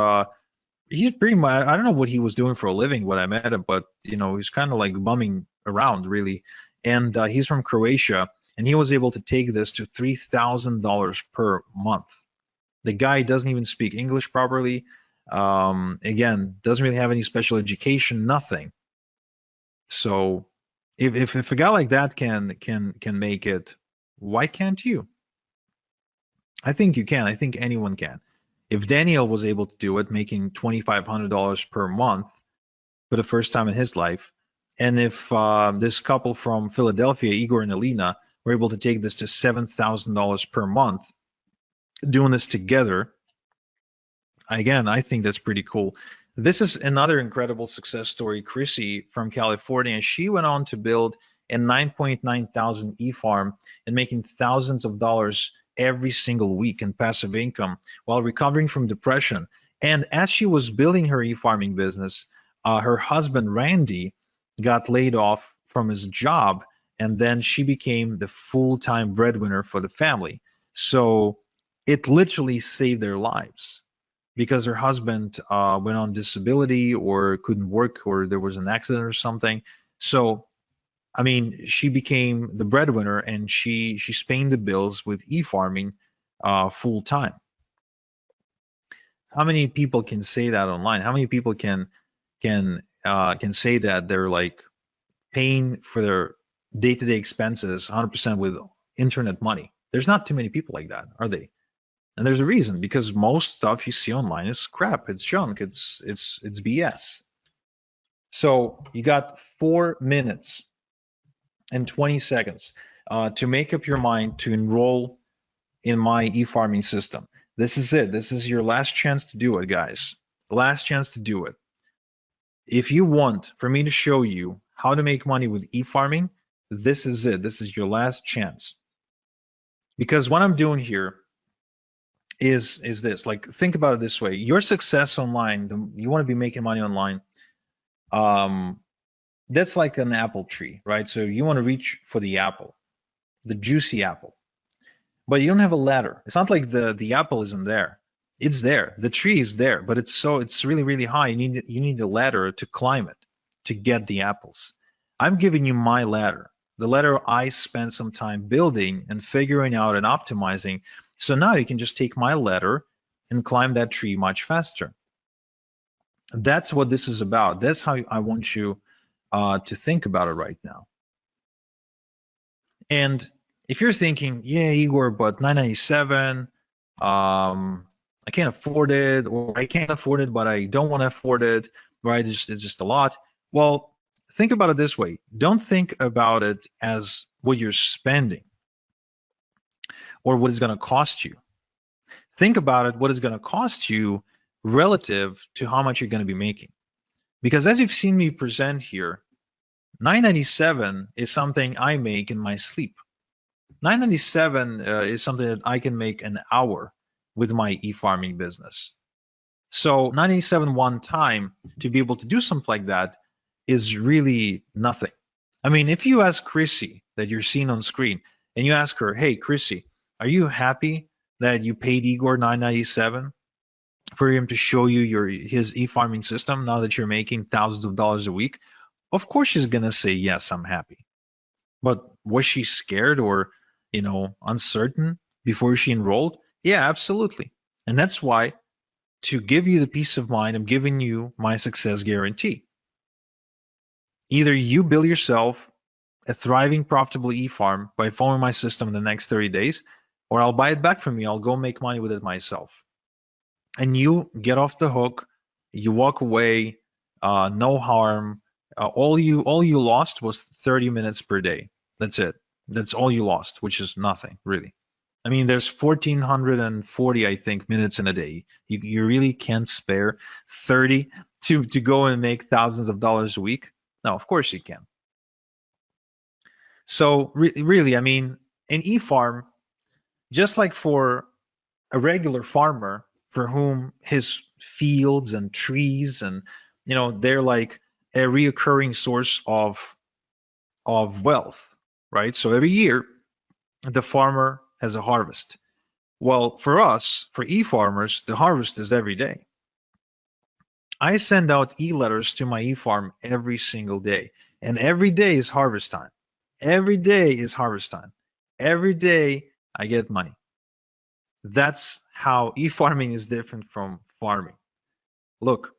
he's pretty much, I don't know what he was doing for a living when I met him, but he's kind of like bumming around really. And he's from Croatia, and he was able to take this to $3,000 per month. The guy doesn't even speak English properly. Again, doesn't really have any special education, nothing. So if a guy like that can make it, why can't you? I think you can. I think anyone can. If Daniel was able to do it, making $2,500 per month for the first time in his life, and if this couple from Philadelphia, Igor and Alina, were able to take this to $7,000 per month, doing this together, again, I think that's pretty cool. This is another incredible success story, Chrissy from California. She went on to build a 9.9 thousand e-farm and making thousands of dollars every single week in passive income while recovering from depression. And as she was building her e-farming business, her husband, Randy, got laid off from his job, and then she became the full-time breadwinner for the family. So it literally saved their lives because her husband went on disability or couldn't work or there was an accident or something. So I mean, she became the breadwinner, and she's paying the bills with e-farming full time. How many people can say that online? How many people can say that they're like paying for their day-to-day expenses 100% with internet money? There's not too many people like that, are they? And there's a reason, because most stuff you see online is crap. It's junk. It's BS. So you got 4 minutes and 20 seconds to make up your mind to enroll in my e-farming system. This is it. This is your last chance to do it, guys. Last chance to do it. If you want for me to show you how to make money with e-farming, this is it. This is your last chance. Because what I'm doing here is this. Like, think about it this way. Your success online, you want to be making money online. That's like an apple tree, right? So you want to reach for the apple, the juicy apple, but you don't have a ladder. It's not like the apple isn't there. It's there. The tree is there, but it's really high. You need a ladder to climb it to get the apples. I'm giving you my ladder, the ladder I spent some time building and figuring out and optimizing. So now you can just take my ladder and climb that tree much faster. That's what this is about. That's how I want you to think about it right now. And if you're thinking, yeah, Igor, but 997, I can't afford it, or I can't afford it, but I don't want to afford it, right? It's just a lot. Well, think about it this way. Don't think about it as what you're spending or what it's going to cost you. Think about it, what it's going to cost you relative to how much you're going to be making. Because as you've seen me present here, 997 is something I make in my sleep. 997 is something that I can make an hour with my e-farming business. So 997 one time to be able to do something like that is really nothing. I mean, if you ask Chrissy that you're seeing on screen and you ask her, hey, Chrissy, are you happy that you paid Igor 997 for him to show you his e-farming system now that you're making thousands of dollars a week? Of course she's going to say, yes, I'm happy. But was she scared or, uncertain before she enrolled? Yeah, absolutely. And that's why, to give you the peace of mind, I'm giving you my success guarantee. Either you build yourself a thriving, profitable e-farm by following my system in the next 30 days, or I'll buy it back from you. I'll go make money with it myself. And you get off the hook, you walk away, no harm. All you lost was 30 minutes per day. That's it. That's all you lost, which is nothing, really. I mean, there's 1,440, I think, minutes in a day. You really can't spare 30 to go and make thousands of dollars a week. No, of course you can. So really, I mean, an e-farm, just like for a regular farmer for whom his fields and trees and they're like a reoccurring source of wealth, right? So every year the farmer has a harvest. Well, for us, for e-farmers, the harvest is every day. I send out e-letters to my e-farm every single day, and every day is harvest time. Every day is harvest time. Every day I get money. That's how e-farming is different from farming. Look,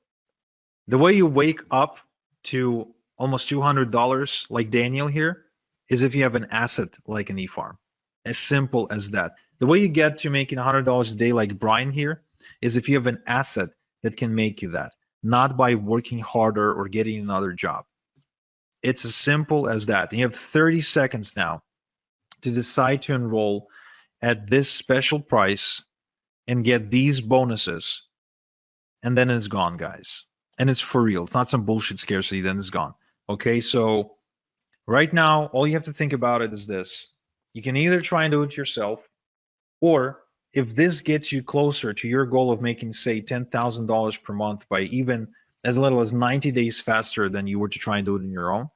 the way you wake up to almost $200 like Daniel here is if you have an asset like an e-farm. As simple as that. The way you get to making $100 a day like Brian here is if you have an asset that can make you that, not by working harder or getting another job. It's as simple as that. And you have 30 seconds now to decide to enroll at this special price and get these bonuses, and then it's gone, guys. And it's for real. It's not some bullshit scarcity, then it's gone. Okay, so right now, all you have to think about it is this. You can either try and do it yourself, or if this gets you closer to your goal of making, say, $10,000 per month by even as little as 90 days faster than you were to try and do it on your own,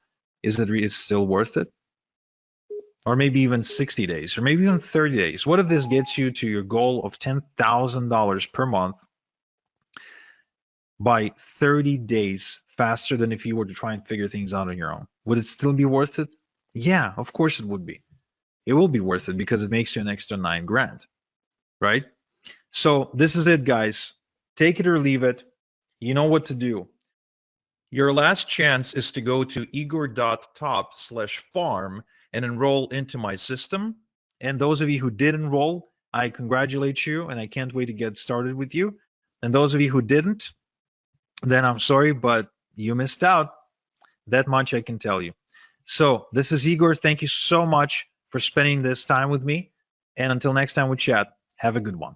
is it still worth it? Or maybe even 60 days, or maybe even 30 days. What if this gets you to your goal of $10,000 per month by 30 days faster than if you were to try and figure things out on your own? Would it still be worth it? Yeah, of course it would be. It will be worth it because it makes you an extra $9,000, right? So this is it, guys. Take it or leave it. You know what to do. Your last chance is to go to igor.top/farm and enroll into my system. And those of you who did enroll, I congratulate you, and I can't wait to get started with you. And those of you who didn't, then I'm sorry, but you missed out. That much I can tell you. So this is Igor. Thank you so much for spending this time with me. And until next time we chat, have a good one.